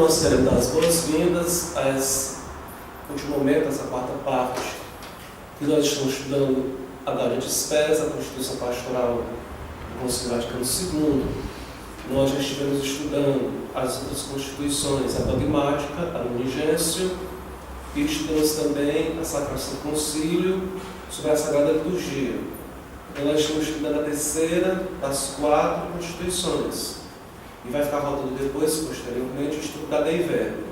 nós queremos dar as boas-vindas a esse último momento, essa quarta parte, que nós estamos estudando a Gaudium et Spes, a Constituição Pastoral do Concílio Vaticano II. Nós já estivemos estudando as outras constituições, a dogmática, a Lumen Gentium, e estudamos também a Sacração do Concílio sobre a Sagrada Liturgia. Então nós estamos estudando a terceira das 4 constituições. E vai ficar rodando depois, posteriormente, o estudo da Dei Verbum,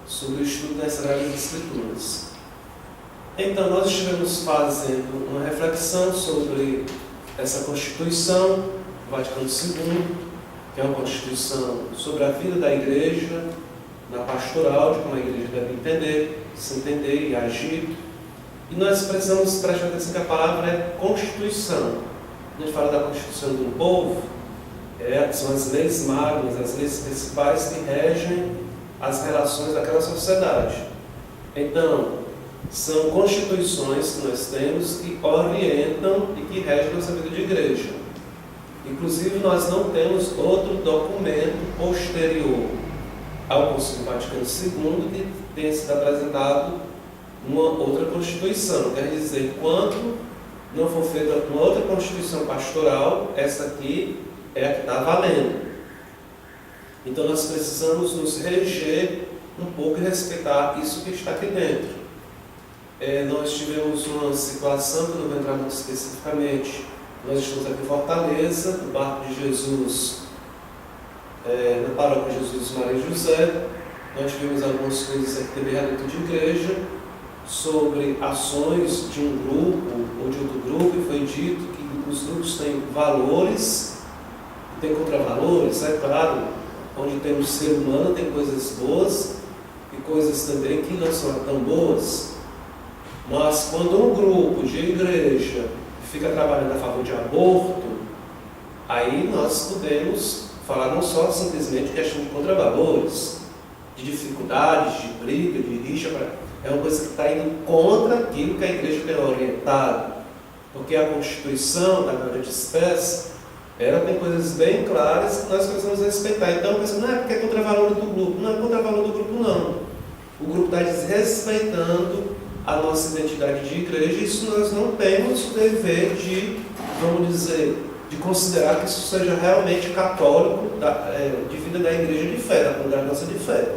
sobre o estudo das Sagradas Escrituras. Então, nós estivemos fazendo uma reflexão sobre essa Constituição do Vaticano II, que é uma Constituição sobre a vida da Igreja, na pastoral, de como a Igreja deve entender, se entender e agir. E nós precisamos prestar atenção que a palavra é Constituição. Quando a gente fala da Constituição de um povo, são as leis magnas, as leis principais que regem as relações daquela sociedade. Então, são constituições que nós temos que orientam e que regem a nossa vida de igreja. Inclusive, nós não temos outro documento posterior ao Concílio Vaticano II que tenha sido apresentado uma outra constituição. Quer dizer, enquanto não for feita uma outra constituição pastoral, essa aqui é a que está valendo. Então nós precisamos nos reger um pouco e respeitar isso que está aqui dentro. Nós tivemos uma situação, que eu não vou entrar muito especificamente, nós estamos aqui em Fortaleza, no Barco de Jesus, na Paróquia Jesus Maria e José. Nós tivemos algumas coisas aqui também dentro de igreja, sobre ações de um grupo ou de outro grupo, e foi dito que os grupos têm valores, tem contravalores, é claro, onde tem o ser humano tem coisas boas e coisas também que não são tão boas. Mas quando um grupo de igreja fica trabalhando a favor de aborto, aí nós podemos falar não só simplesmente questão de contravalores, de dificuldades, de briga, de rixa, é uma coisa que está indo contra aquilo que a igreja tem orientado, porque a Constituição da Gaudium et Spes, ela tem coisas bem claras que nós precisamos respeitar. Então, pensando, não é porque é contravalor do grupo. Não é contravalor do grupo, não. O grupo está desrespeitando a nossa identidade de igreja, e isso nós não temos o dever de, vamos dizer, de considerar que isso seja realmente católico, de vida da igreja de fé, da comunidade nossa de fé.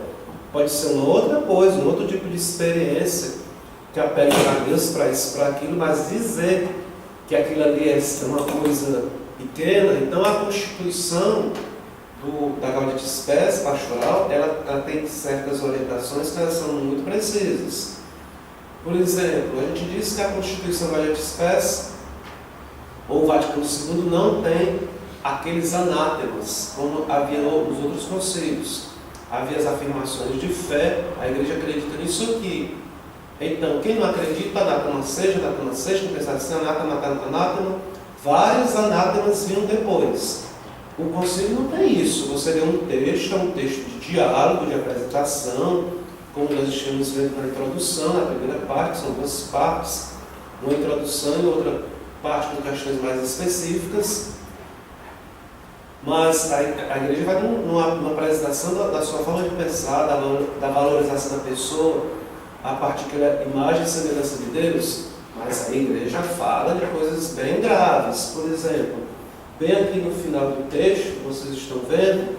Pode ser uma outra coisa, um outro tipo de experiência que apela a Deus para isso, para aquilo, mas dizer que aquilo ali é uma coisa pequena. Então a Constituição da Gaudium et Spes pastoral, ela tem certas orientações que elas são muito precisas. Por exemplo, a gente diz que a Constituição Gaudium et Spes ou o Vaticano II não tem aqueles anátemas como havia nos outros concílios. Havia as afirmações de fé, a igreja acredita nisso aqui. Então, quem não acredita, anátema seja, não pensar assim, anátema, vários anátemas vinham depois. O concílio não tem isso. Você lê um texto, é um texto de diálogo, de apresentação, como nós estivemos vendo na introdução, na primeira parte, são 2 partes, uma introdução e outra parte com questões mais específicas. Mas a igreja vai numa apresentação da sua forma de pensar, da valorização da pessoa, a partir que ela é imagem e semelhança de Deus. Mas a igreja fala de coisas bem graves. Por exemplo, bem aqui no final do texto, vocês estão vendo,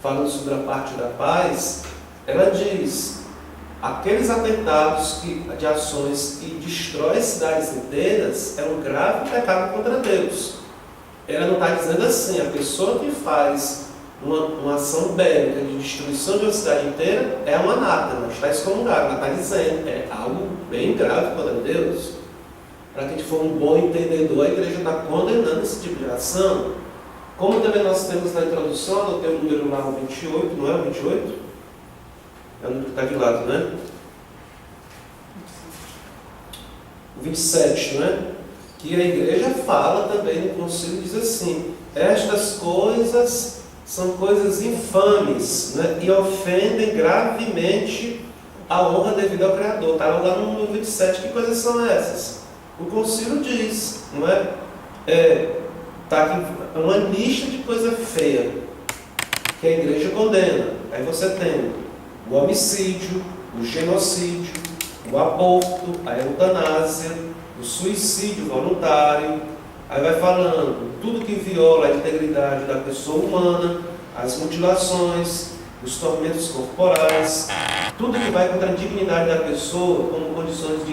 falando sobre a parte da paz, ela diz: aqueles atentados de ações que destroem cidades inteiras é um grave pecado contra Deus. Ela não está dizendo assim, a pessoa que faz uma ação bélica de destruição de uma cidade inteira é um anátema, está excomungado. Ela está dizendo, é algo bem grave contra Deus. Para que a gente for um bom entendedor, a igreja está condenando esse tipo de ação. Como também nós temos na introdução, anotei o número lá, o 28, não é o 28? É o número que está de lado, né? O 27, não é? Que a igreja fala também no concílio, diz assim: estas coisas são coisas infames, né? E ofendem gravemente a honra devida ao Criador. Está lá no número 27, que coisas são essas? O concílio diz, não é? Está aqui uma lista de coisa feia. que a igreja condena. Aí você tem o homicídio, o genocídio, o aborto, a eutanásia, o suicídio voluntário. Aí vai falando tudo que viola a integridade da pessoa humana, as mutilações, os tormentos corporais, tudo que vai contra a dignidade da pessoa, como condições de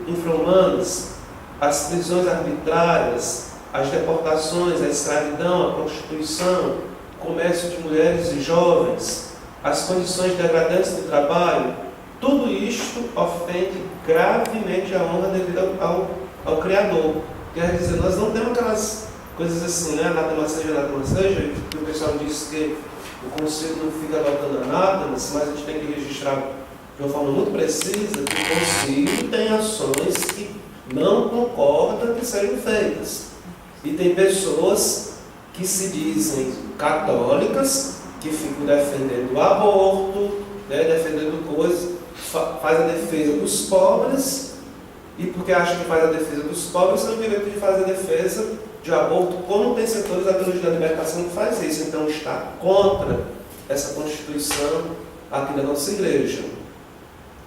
infra-humanas, as prisões arbitrárias, as deportações, a escravidão, a prostituição, o comércio de mulheres e jovens, as condições degradantes do trabalho, tudo isto ofende gravemente a honra devida ao Criador. Quer dizer, nós não temos aquelas coisas assim, né? Anátema seja, que o pessoal diz que o conselho não fica adotando anátemas, mas a gente tem que registrar de uma forma muito precisa que o conselho tem ações que não concordam que sejam feitas. E tem pessoas que se dizem católicas, que ficam defendendo o aborto, né, defendendo coisas, faz a defesa dos pobres, e porque acha que faz a defesa dos pobres, tem o direito de fazer a defesa de aborto, como tem setores da teologia da libertação que faz isso. Então está contra essa Constituição aqui da nossa igreja.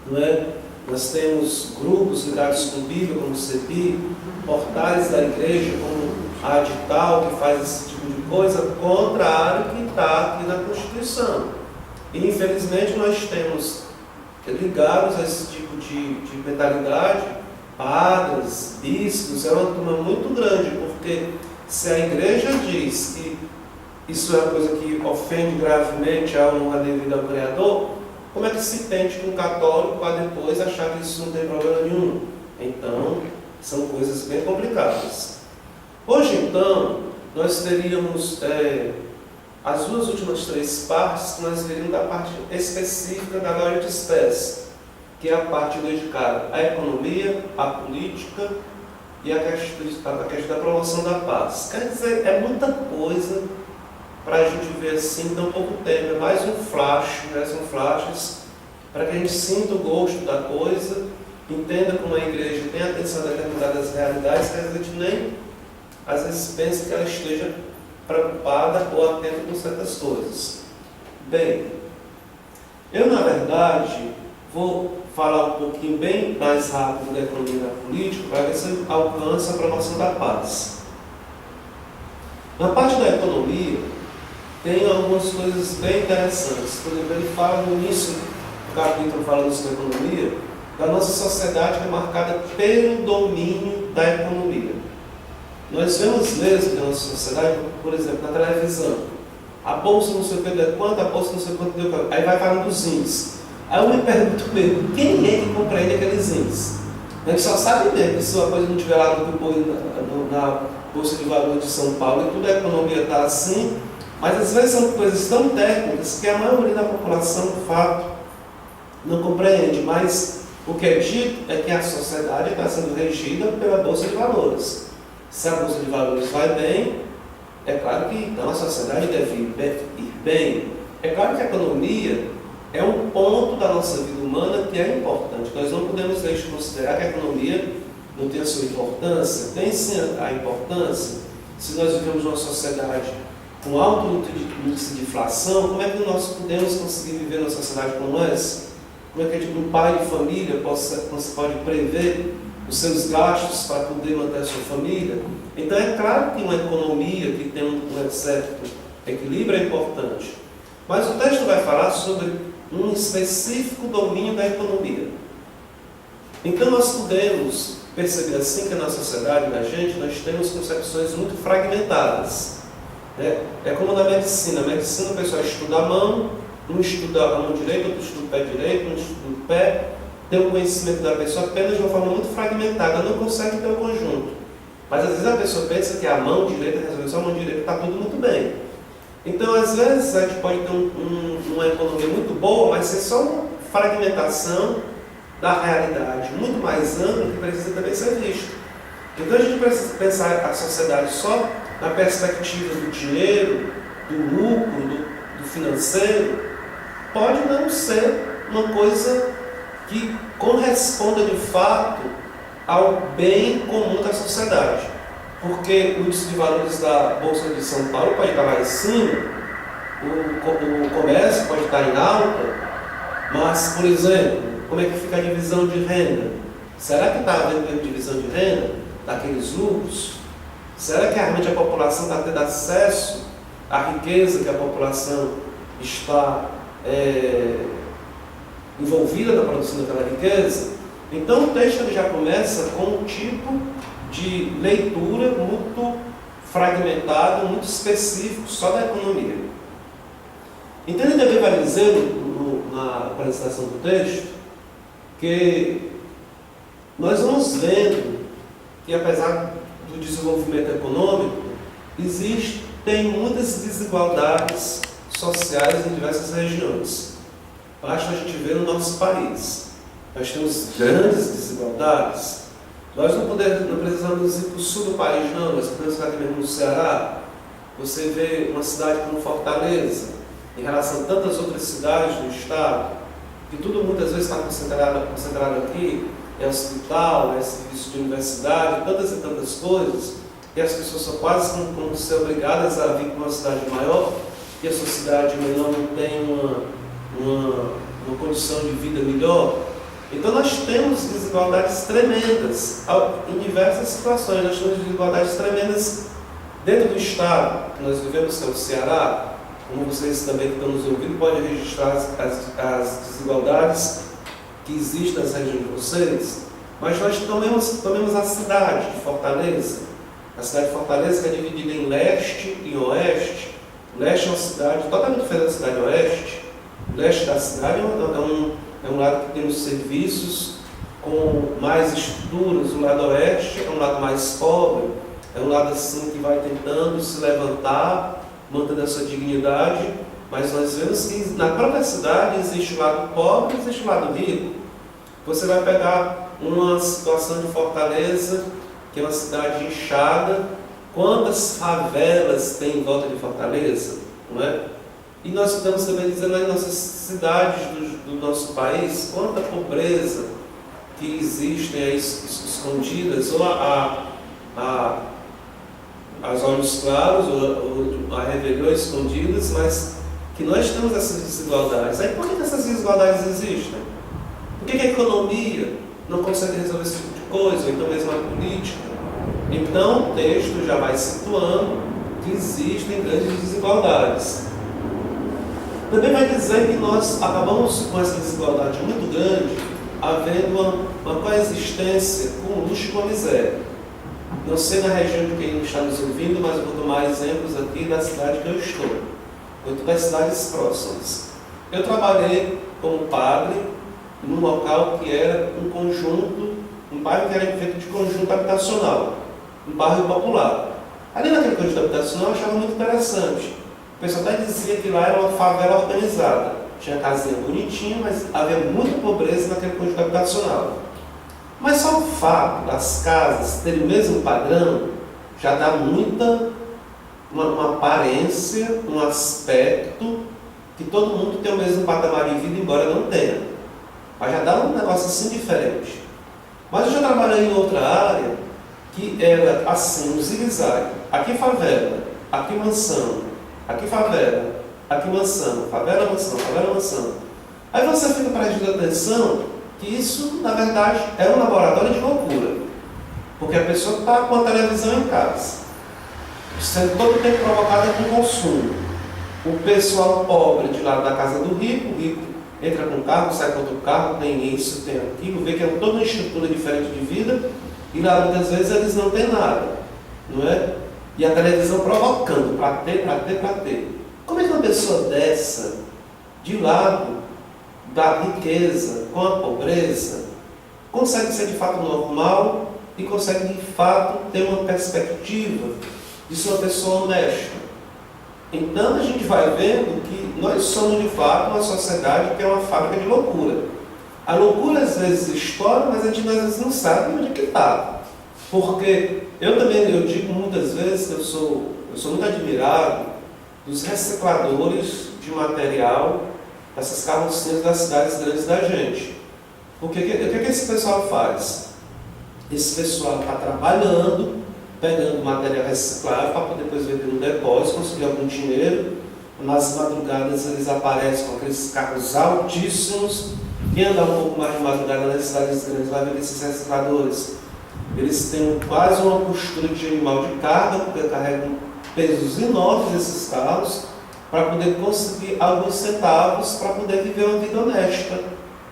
Não é? Nós temos grupos ligados com Bíblia, como o CEPI, portais da igreja, como a Adital, que faz esse tipo de coisa, contrário que está aqui na Constituição. E infelizmente nós temos ligados a esse tipo de mentalidade, padres, bispos, é uma turma muito grande, porque se a igreja diz que isso é uma coisa que ofende gravemente a honra devida ao Criador, como é que se tente que um católico para depois achar que isso não tem problema nenhum? Então, são coisas bem complicadas. Hoje, então, nós teríamos as duas últimas 3 partes que nós veríamos da parte específica da Laudato Spes, que é a parte dedicada à economia, à política e à questão da promoção da paz. Quer dizer, é muita coisa para a gente ver assim em tão pouco tempo. É mais um flash, né? São flashes para que a gente sinta o gosto da coisa, entenda como a igreja tem atenção a determinadas realidades, que a gente nem às vezes pensa que ela esteja preocupada ou atenta com certas coisas. Bem, eu na verdade vou falar um pouquinho bem mais rápido da economia e da política para ver se alcança a promoção da paz. Na parte da economia, tem algumas coisas bem interessantes. Por exemplo, ele fala no início do capítulo falando sobre economia, da nossa sociedade que é marcada pelo domínio da economia. Nós vemos mesmo na nossa sociedade, por exemplo, na televisão, a bolsa não sei o que deu quanto, a bolsa não sei quanto deu quanto, aí vai falando dos índices. Aí eu me pergunto mesmo, quem é que compreende aqueles índices? A gente só sabe mesmo que se uma coisa não estiver lá na Bolsa de Valores de São Paulo e toda a economia está assim, mas às vezes são coisas tão técnicas que a maioria da população, de fato, não compreende. Mas o que é dito é que a sociedade está sendo regida pela Bolsa de Valores. Se a Bolsa de Valores vai bem, é claro que então a sociedade deve ir bem. É claro que a economia é um ponto da nossa vida humana que é importante. Nós não podemos deixar de considerar que a economia não tem a sua importância. Tem sim a importância. Se nós vivemos numa sociedade com alto índice de inflação, como é que nós podemos conseguir viver numa sociedade como essa? Como é que um pai de família pode prever os seus gastos para poder manter a sua família? Então é claro que uma economia que tem um certo equilíbrio é importante. Mas o texto vai falar sobre um específico domínio da economia. Então nós podemos perceber assim que na sociedade da gente nós temos concepções muito fragmentadas. É como na medicina. Na medicina o pessoal estuda a mão, um estuda a mão direita, outro estuda o pé direito, um estuda o pé, tem o conhecimento da pessoa apenas de uma forma muito fragmentada, não consegue ter um conjunto. Mas às vezes a pessoa pensa que a mão direita resolve só a mão direita, está tudo muito bem. Então às vezes a gente pode ter uma economia muito boa, mas ser só uma fragmentação da realidade muito mais ampla que precisa também ser visto. Então a gente precisa pensar a sociedade só na perspectiva do dinheiro, do lucro, do financeiro, pode não ser uma coisa que corresponda de fato ao bem comum da sociedade. Porque o índice de valores da Bolsa de São Paulo pode estar lá em cima, o comércio pode estar em alta, mas, por exemplo, como é que fica a divisão de renda? Será que está havendo divisão de renda daqueles lucros? Será que realmente a população está tendo acesso à riqueza que a população está envolvida na produção daquela riqueza? Então o texto ele já começa com um tipo de leitura muito fragmentado, muito específico, só da economia. Então ele também vai dizer na apresentação do texto que nós vamos vendo que, apesar do desenvolvimento econômico, existem muitas desigualdades sociais em diversas regiões. Basta a gente ver no nosso país. Nós temos grandes desigualdades. Nós não precisamos ir para o sul do país, não. Nós podemos ficar aqui mesmo no Ceará. Você vê uma cidade como Fortaleza, em relação a tantas outras cidades do estado, que tudo muitas vezes está concentrado aqui, é hospital, é serviço de universidade, tantas e tantas coisas, que as pessoas são quase como ser obrigadas a vir para uma cidade maior, e a sua cidade menor não tem uma condição de vida melhor. Então nós temos desigualdades tremendas em diversas situações. Nós temos desigualdades tremendas dentro do estado que nós vivemos, que é o Ceará. Como vocês também que estão nos ouvindo podem registrar as desigualdades que existem nas regiões de vocês. Mas nós tomemos a cidade de Fortaleza. A cidade de Fortaleza que é dividida em leste e oeste. O leste é uma cidade totalmente diferente da cidade oeste. O leste da cidade é um lado que tem os serviços com mais estruturas. O lado oeste é um lado mais pobre. É um lado assim que vai tentando se levantar, mantendo a sua dignidade, mas nós vemos que na própria cidade existe o lado pobre e existe o lado rico. Você vai pegar uma situação de Fortaleza, que é uma cidade inchada, quantas favelas tem em volta de Fortaleza, não é? E nós podemos também dizer nas nossas cidades do nosso país, quanta pobreza que existem aí escondidas, ou aos olhos claros, ou a rebeliões escondidas, mas que nós temos essas desigualdades. Aí por que essas desigualdades existem? Por que a economia não consegue resolver esse tipo de coisa, ou então mesmo a política? Então o texto já vai situando que existem grandes desigualdades. Também vai dizer que nós acabamos com essa desigualdade muito grande, havendo uma coexistência com o luxo e com a miséria. Não sei na região de quem está nos ouvindo, mas vou tomar exemplos aqui da cidade que eu estou. Eu estou das cidades próximas. Eu trabalhei como padre num local que era um conjunto, um bairro que era feito de conjunto habitacional, um bairro popular. Ali naquele conjunto habitacional eu achava muito interessante. O pessoal até dizia que lá era uma favela organizada. Tinha casinha bonitinha, mas havia muita pobreza naquele conjunto habitacional. Mas só o fato das casas terem o mesmo padrão já dá uma aparência, um aspecto que todo mundo tem o mesmo patamar de vida, embora não tenha. Mas já dá um negócio assim diferente. Mas eu já trabalhei em outra área que era assim, um zigue-zague. Aqui favela, aqui mansão, aqui favela, aqui mansão, favela, mansão, favela, mansão. Aí você fica prestando atenção que isso, na verdade, é um laboratório de loucura. Porque a pessoa está com a televisão em casa, sendo todo o tempo provocada com consumo. O pessoal pobre de lá da casa do rico, o rico entra com o carro, sai com outro carro, tem isso, tem aquilo, vê que é toda uma estrutura diferente de vida, e lá muitas vezes eles não têm nada, não é? E a televisão provocando, para ter, para ter, para ter. Como é que uma pessoa dessa, de lado da riqueza com a pobreza, consegue ser de fato normal e consegue de fato ter uma perspectiva de ser uma pessoa honesta? Então a gente vai vendo que nós somos de fato uma sociedade que é uma fábrica de loucura. A loucura às vezes estoura, mas a gente às vezes não sabe onde é que está. Porque eu digo muitas vezes que eu sou muito admirado dos recicladores de material, essas carrocinhas das cidades grandes da gente. Porque o que esse pessoal faz? Esse pessoal está trabalhando, pegando material reciclável para poder depois vender no depósito, conseguir algum dinheiro, nas madrugadas eles aparecem com aqueles carros altíssimos. Quem andar um pouco mais de madrugada nas cidades grandes vai ver que esses recicladores, eles têm quase uma postura de animal de carga, porque carregam pesos enormes esses carros, para poder conseguir alguns centavos, para poder viver uma vida honesta.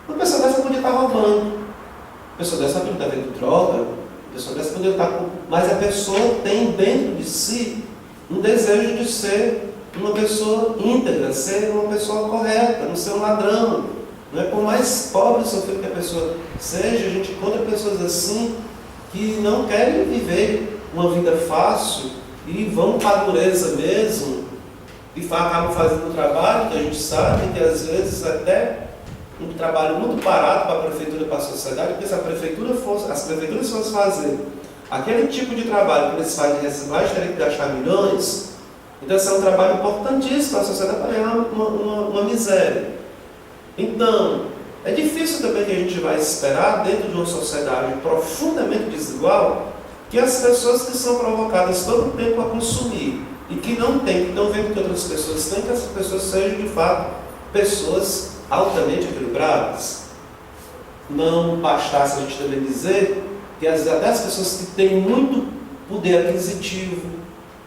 Uma pessoa dessa podia estar roubando, uma pessoa dessa podia estar vendo droga, uma pessoa dessa podia estar com... Mas a pessoa tem dentro de si um desejo de ser uma pessoa íntegra, ser uma pessoa correta, não ser um ladrão. Não é? Por mais pobre e sofrido que a pessoa seja, a gente encontra pessoas assim que não querem viver uma vida fácil e vão para a dureza mesmo e acabam fazendo um trabalho que a gente sabe que às vezes até um trabalho muito barato para a prefeitura e para a sociedade, porque se as prefeituras fossem fazer aquele tipo de trabalho que eles fazem de reciclagem, teriam que gastar milhões. Então esse é um trabalho importantíssimo para a sociedade, para ganhar uma miséria. Então, é difícil também que a gente vai esperar, dentro de uma sociedade profundamente desigual, que as pessoas que são provocadas todo o tempo a consumir e que não têm, que estão vendo que outras pessoas têm, que essas pessoas sejam de fato pessoas altamente equilibradas. Não bastasse a gente também dizer que até as pessoas que têm muito poder aquisitivo,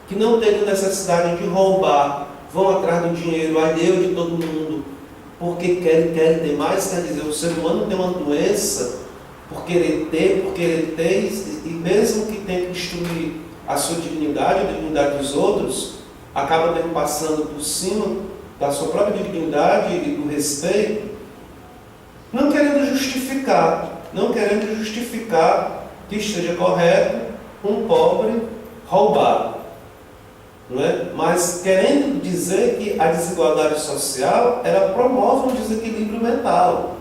que não têm necessidade de roubar, vão atrás do dinheiro alheio de todo mundo, porque querem ter mais. Quer dizer, o ser humano tem uma doença por querer ter, e mesmo que tenha que destruir a sua dignidade, a dignidade dos outros, acaba passando por cima da sua própria dignidade e do respeito, não querendo justificar que esteja correto um pobre roubar, não é? Mas querendo dizer que a desigualdade social, ela promove um desequilíbrio mental.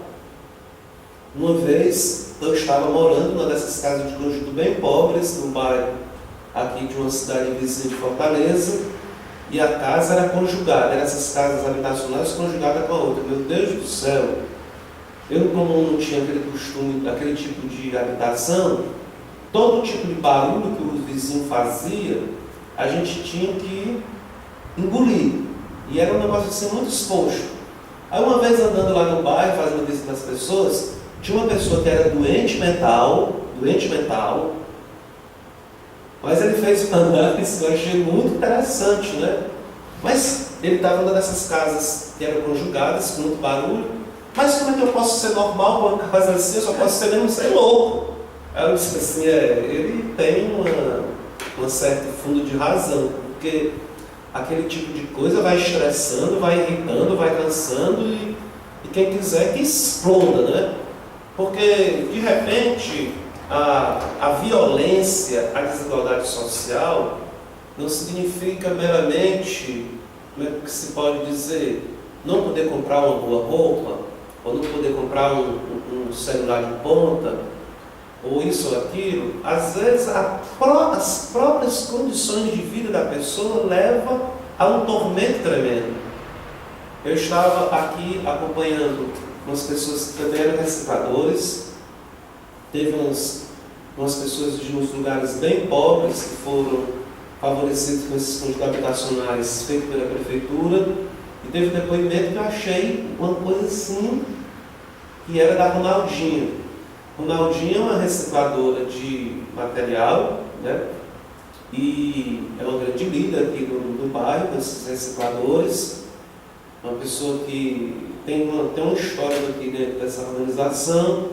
Uma vez eu estava morando numa dessas casas de conjunto bem pobres, no bairro aqui de uma cidade vizinha de Fortaleza, e a casa era conjugada, eram essas casas habitacionais conjugadas com a outra. Meu Deus do céu! Eu, como não tinha aquele costume, aquele tipo de habitação, todo tipo de barulho que o vizinho fazia, a gente tinha que engolir. E era um negócio assim muito exposto. Aí uma vez andando lá no bairro, fazendo visita às pessoas, tinha uma pessoa que era doente mental, mas ele fez uma análise que eu achei muito interessante, né? Mas ele estava numa dessas casas que eram conjugadas, com muito barulho. Mas como é que eu posso ser normal com uma casa assim? Eu só posso ser mesmo ser louco. Aí eu disse assim, ele tem um certo fundo de razão, porque aquele tipo de coisa vai estressando, vai irritando, vai cansando, e quem quiser que exploda, né? Porque, de repente, a violência, a desigualdade social, não significa meramente, como é que se pode dizer, não poder comprar uma boa roupa, ou não poder comprar um celular de ponta, ou isso ou aquilo. Às vezes as próprias condições de vida da pessoa levam a um tormento tremendo. Eu estava aqui acompanhando umas pessoas que também eram recicladores. Teve umas pessoas de uns lugares bem pobres que foram favorecidos com esses fundos habitacionais feitos pela prefeitura. E teve um depoimento que eu achei uma coisa assim, que era da Ronaldinha. Ronaldinha é uma recicladora de material, né? E é uma grande líder aqui do bairro, desses recicladores. Uma pessoa que tem uma história aqui dentro dessa organização.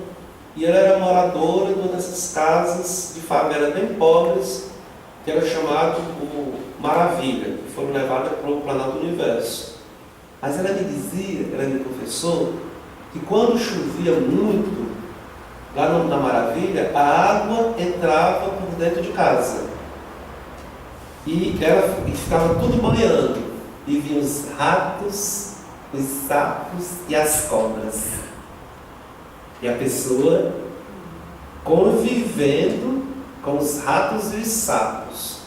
E ela era moradora de uma dessas casas de favela bem pobres, que era chamado o Maravilha, que foram levadas para o Planalto Universo. Mas ela me dizia, ela me confessou, que quando chovia muito, lá na Maravilha, a água entrava por dentro de casa. E ficava tudo banhando. E vinham os ratos, os sapos e as cobras. E a pessoa convivendo com os ratos e os sapos.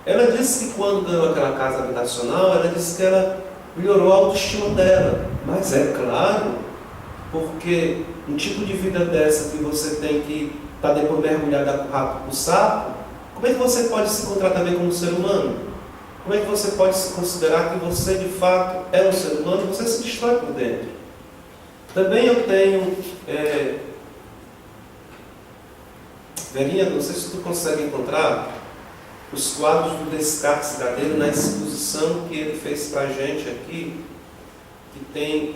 Ela disse que quando ganhou aquela casa habitacional, ela disse que ela melhorou a autoestima dela. Mas é claro, porque um tipo de vida dessa que você tem que estar depois mergulhado com o rato, com o sapo, como é que você pode se encontrar também como ser humano? como é que você pode se considerar que você de fato é um ser humano e você se destrói por dentro? Também eu tenho, Verinha, não sei se tu consegue encontrar os quadros do Descartes Gadeiro na exposição que ele fez para a gente aqui, que tem,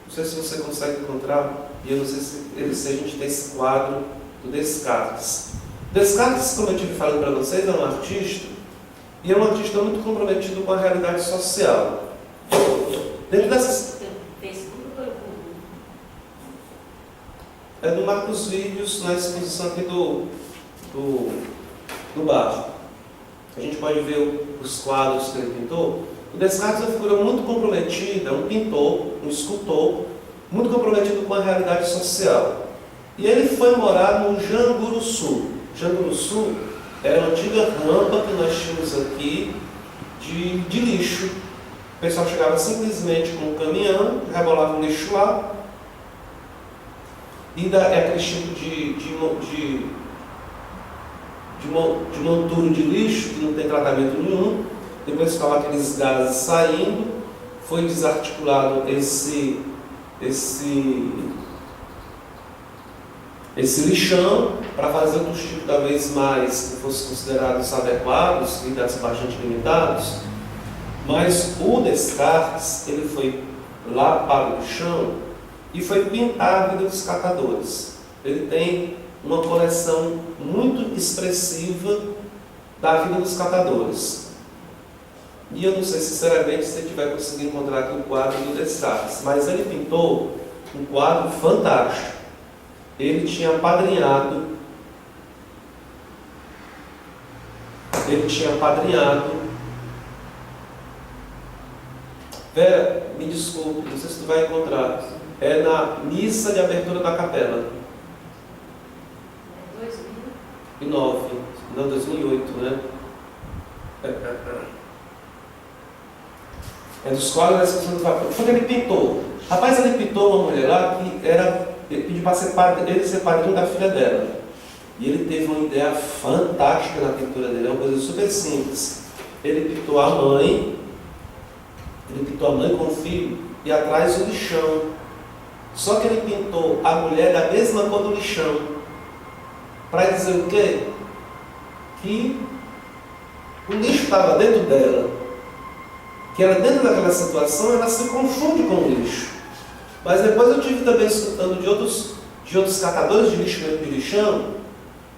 não sei se você consegue encontrar, e eu não sei se a gente tem esse quadro do Descartes. Descartes, como eu estive falando para vocês, é um artista, e é um artista muito comprometido com a realidade social. Dentro dessas... É do Marcos Vídeos, na exposição aqui do Baixo. A gente pode ver os quadros que ele pintou. O Descartes é uma figura muito comprometida, um pintor, um escultor, muito comprometido com a realidade social. E ele foi morar no Janguruçu. Janguruçu era a antiga rampa que nós tínhamos aqui de lixo. O pessoal chegava simplesmente com um caminhão, rebolava um lixo lá, e é aquele tipo de monturo de lixo que não tem tratamento nenhum. Depois ficava aqueles gases saindo, foi desarticulado esse lixão para fazer outros tipos talvez mais que fossem considerados adequados e bastante limitados. Mas o Descartes, ele foi lá para o lixão e foi pintar a vida dos catadores. Ele tem uma coleção muito expressiva da vida dos catadores. E eu não sei sinceramente se você vai conseguir encontrar aqui o quadro do Descartes, mas ele pintou um quadro fantástico. Ele tinha apadrinhado Vera, me desculpe, não sei se tu vai encontrar. É na missa de abertura da capela. 2009, não, 2008, né? É dos quadros da exposição do Vapor. Foi que ele pintou. Rapaz, ele pintou uma mulher lá que ele pediu para ser padrinho da filha dela. E ele teve uma ideia fantástica na pintura dele, é uma coisa super simples. Ele pintou a mãe com o filho e atrás o lixão. Só que ele pintou a mulher da mesma cor do lixão. Para dizer o quê? Que o lixo estava dentro dela. Que ela, dentro daquela situação, ela se confunde com o lixo. Mas depois eu tive também escutando de outros catadores de lixo dentro de lixão,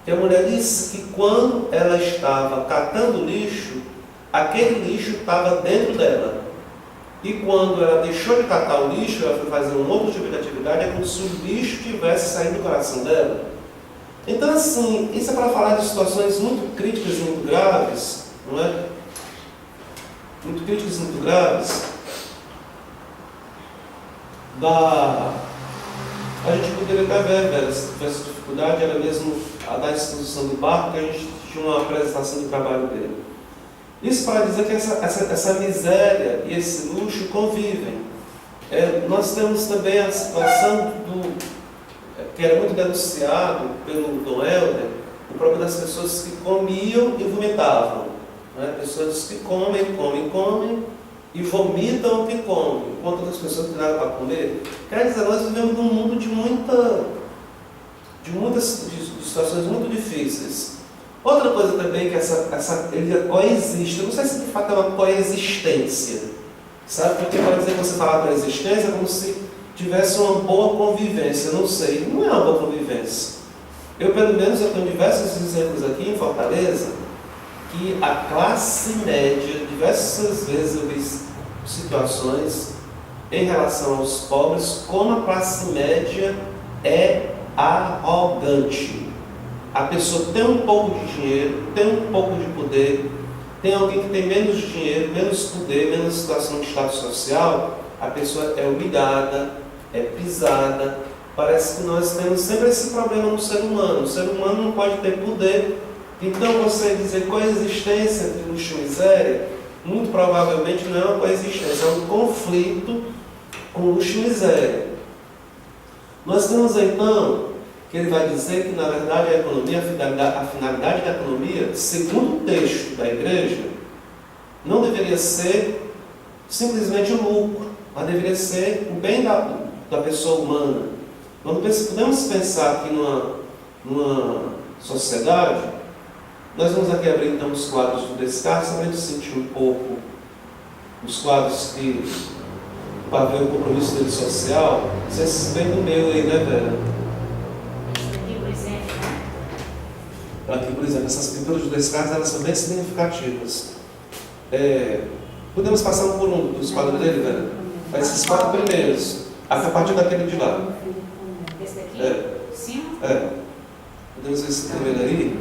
que a mulher disse que quando ela estava catando lixo, aquele lixo estava dentro dela. E quando ela deixou de catar o lixo, ela foi fazer um outro tipo de atividade, é como se o lixo tivesse saído do coração dela. Então, assim, isso é para falar de situações muito críticas e muito graves, não é? Muito críticas e muito graves. A gente poderia até ver, velho, se tivesse dificuldade, era mesmo a da exposição do barco, que a gente tinha uma apresentação do trabalho dele. Isso para dizer que essa miséria e esse luxo convivem. Nós temos também a situação que era muito denunciado pelo Dom Helder, o problema das pessoas que comiam e vomitavam. Né? Pessoas que comem e vomitam o que comem, enquanto outras pessoas não têm nada para comer. Quer dizer, nós vivemos num mundo de muitas situações muito difíceis. Outra coisa também que ele coexiste, eu não sei se de fato é uma coexistência, sabe? Porque pode dizer que você falar coexistência é como se tivesse uma boa convivência, não sei, não é uma boa convivência. Pelo menos, eu tenho diversos exemplos aqui em Fortaleza, que a classe média, diversas vezes eu vi situações em relação aos pobres, como a classe média é arrogante. A pessoa tem um pouco de dinheiro, tem um pouco de poder, tem alguém que tem menos dinheiro, menos poder, menos situação de status social, a pessoa é humilhada, é pisada. Parece que nós temos sempre esse problema no ser humano. O ser humano não pode ter poder. Então, você dizer coexistência entre luxo e miséria, muito provavelmente não é uma coexistência, é um conflito com luxo e miséria. Nós temos então que ele vai dizer que, na verdade, a economia, a finalidade da economia, segundo o texto da igreja, não deveria ser simplesmente o lucro, mas deveria ser o bem da pessoa humana. Nós podemos pensar que numa sociedade, nós vamos aqui abrir então os quadros do Descartes, para a gente sentir um pouco os quadros que, para ver o compromisso dele social. Vocês bem do meu aí, né, Vera? Aqui, por exemplo, né? Aqui, por exemplo, essas pinturas do Descartes, elas são bem significativas. Podemos passar por um dos quadros dele, Vera? Esses 4 primeiros, a partir daquele de lá. Esse daqui? Sim? Podemos ver esse primeiro aí.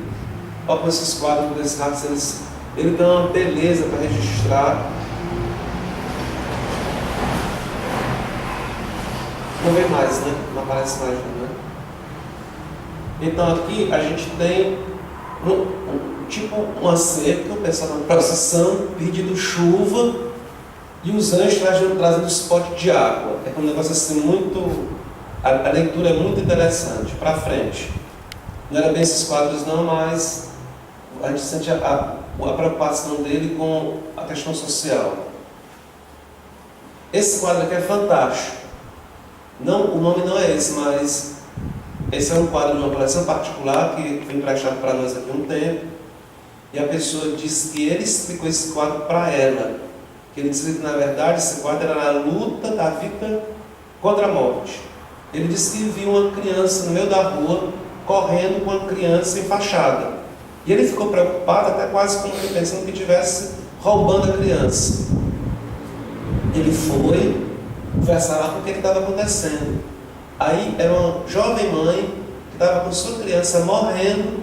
Olha como esses quadros do Descartes, ele dá uma beleza para registrar. Não vê mais, né? Não aparece mais, né? Então aqui a gente tem tipo uma seca, o pessoal na procissão, pedindo chuva, e os anjos trazendo os potes de água. É um negócio assim muito... A leitura é muito interessante, para frente. Não era bem esses quadros não, mas a gente sente a preocupação dele com a questão social. Esse quadro aqui é fantástico. Não, o nome não é esse, mas esse é um quadro de uma coleção particular que foi emprestado para nós aqui há um tempo. E a pessoa disse que ele explicou esse quadro para ela. Que ele disse que, na verdade, esse quadro era a luta da vida contra a morte. Ele disse que viu uma criança no meio da rua, correndo com uma criança enfaixada. E ele ficou preocupado, até quase como pensando que estivesse roubando a criança. Ele foi conversar lá com o que estava acontecendo. Aí era uma jovem mãe que estava com sua criança morrendo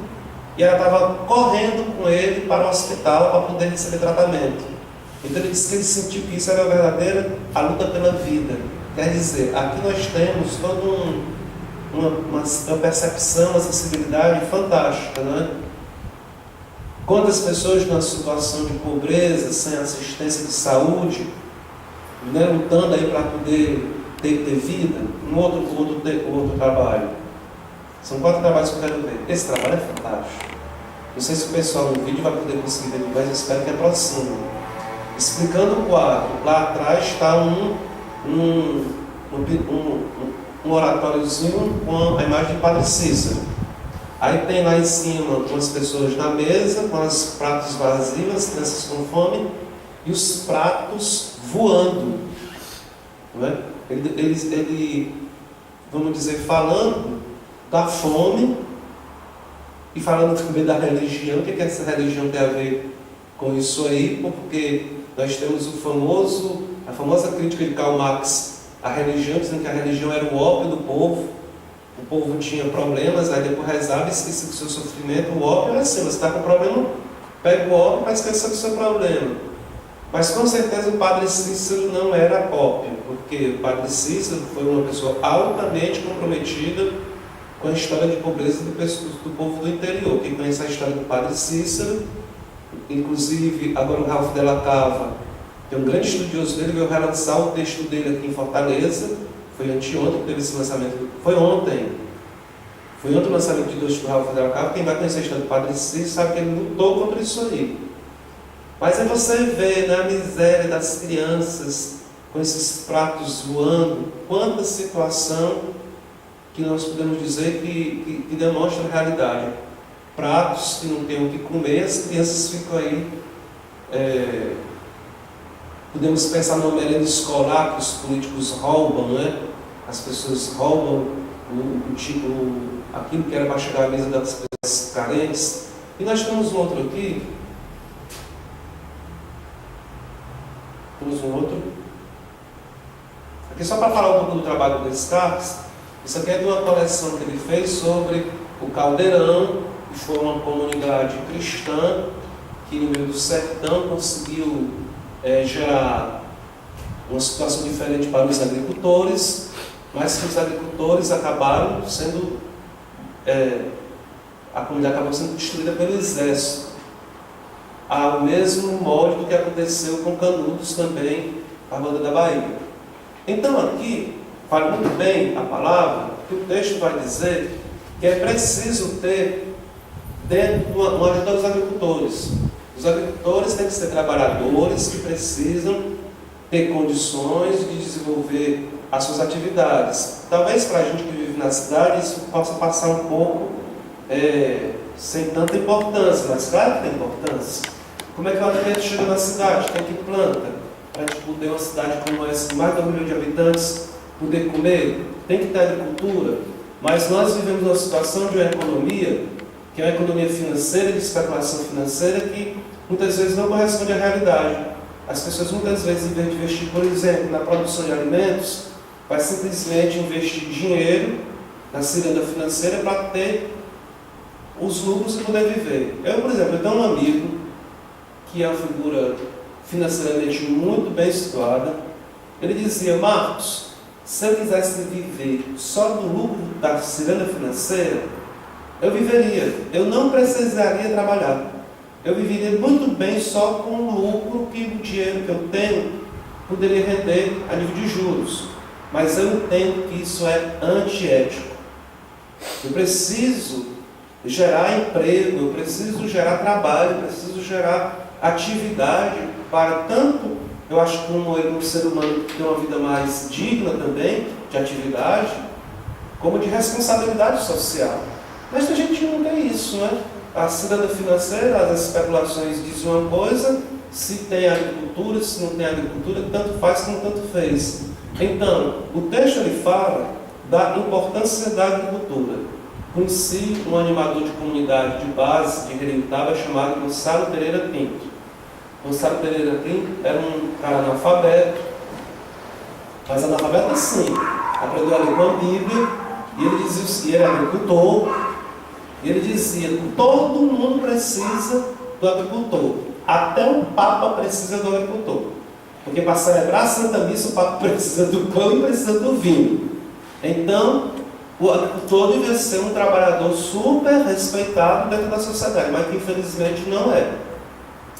e ela estava correndo com ele para o hospital para poder receber tratamento. Então ele disse que ele sentiu que isso era a luta pela vida. Quer dizer, aqui nós temos toda uma percepção, uma sensibilidade fantástica, não é? Quantas pessoas numa situação de pobreza, sem assistência de saúde, né, lutando aí para poder ter vida, um outro trabalho. São 4 trabalhos que eu quero ver. Esse trabalho é fantástico. Não sei se o pessoal no vídeo vai poder conseguir ver, mas eu espero que aproxime. Explicando o quadro, lá atrás está um oratóriozinho com a imagem de Padre Cícero. Aí tem lá em cima umas pessoas na mesa, com os pratos vazios, as crianças com fome, e os pratos voando. Não é? Ele, vamos dizer, falando da fome e falando também da religião. O que essa religião tem a ver com isso aí? Porque nós temos a famosa crítica de Karl Marx à religião, dizendo que a religião era o ópio do povo. O povo tinha problemas, aí depois rezava e esquecia do seu sofrimento. O ópio era assim: você está com problema, pega o ópio para esquecer do seu problema. Mas com certeza o Padre Cícero não era ópio, porque o Padre Cícero foi uma pessoa altamente comprometida com a história de pobreza do povo do interior. Quem conhece a história do Padre Cícero, inclusive agora o Ralph Della Cava, que é um grande estudioso dele, veio relançar o texto dele aqui em Fortaleza. Foi anteontem que teve esse lançamento. Foi ontem o lançamento de dois do Ralph Della Cava. Quem vai conhecer a história do Padre Cícero sabe que ele lutou contra isso aí. Mas aí você vê, né, a miséria das crianças com esses pratos voando, quanta situação que nós podemos dizer que demonstra a realidade. Pratos que não têm o que comer, as crianças ficam aí. Podemos pensar numa merenda escolar que os políticos roubam, né? As pessoas roubam aquilo que era para chegar à mesa das pessoas carentes. E nós temos um outro aqui. Temos um outro. Aqui só para falar um pouco do trabalho do Descartes. Isso aqui é de uma coleção que ele fez sobre o Caldeirão, que foi uma comunidade cristã que no meio do sertão conseguiu gerar uma situação diferente para os agricultores, mas que os agricultores acabaram sendo... a comunidade acabou sendo destruída pelo exército. Ao mesmo molde do que aconteceu com Canudos também, a banda da Bahia. Então aqui, fala muito bem a palavra, que o texto vai dizer que é preciso ter dentro uma ajuda dos agricultores. Os agricultores têm que ser trabalhadores que precisam ter condições de desenvolver as suas atividades. Talvez para a gente que vive na cidade isso possa passar um pouco sem tanta importância, mas claro que tem importância. Como é que o alimento chega na cidade? Quem que planta? Para a gente poder uma cidade como essa, com mais de 1 milhão de habitantes, poder comer, tem que ter agricultura. Mas nós vivemos uma situação de uma economia, que é uma economia financeira, de especulação financeira, que muitas vezes não corresponde à realidade. As pessoas muitas vezes, em vez de investir, por exemplo, na produção de alimentos, vai simplesmente investir dinheiro na ciranda financeira para ter os lucros e poder viver. Eu, por exemplo, tenho um amigo que é uma figura financeiramente muito bem situada. Ele dizia: Marcos, se eu quisesse viver só do lucro da ciranda financeira, eu viveria, eu não precisaria trabalhar. Eu viveria muito bem só com o lucro que o dinheiro que eu tenho poderia render a nível de juros. Mas eu entendo que isso é antiético. Eu preciso gerar emprego, eu preciso gerar trabalho, eu preciso gerar atividade para tanto, eu acho que um ser humano ter uma vida mais digna também, de atividade, como de responsabilidade social. Mas a gente não tem isso, né? A ciranda financeira, as especulações dizem uma coisa, se tem agricultura, se não tem agricultura, tanto faz como tanto fez. Então, o texto ele fala da importância da agricultura. Conheci um animador de comunidade de base de Heritaba chamado Gonçalo Pereira Pinto. Gonçalo Pereira Pinto era um cara analfabeto, mas analfabeto assim, aprendeu a ler com a Bíblia, e ele dizia, e ele era agricultor, e ele dizia: todo mundo precisa do agricultor, até o Papa precisa do agricultor, porque para celebrar a Santa Missa o Papa precisa do pão e precisa do vinho. Então, o agricultor devia ser um trabalhador super respeitado dentro da sociedade, mas que infelizmente não é.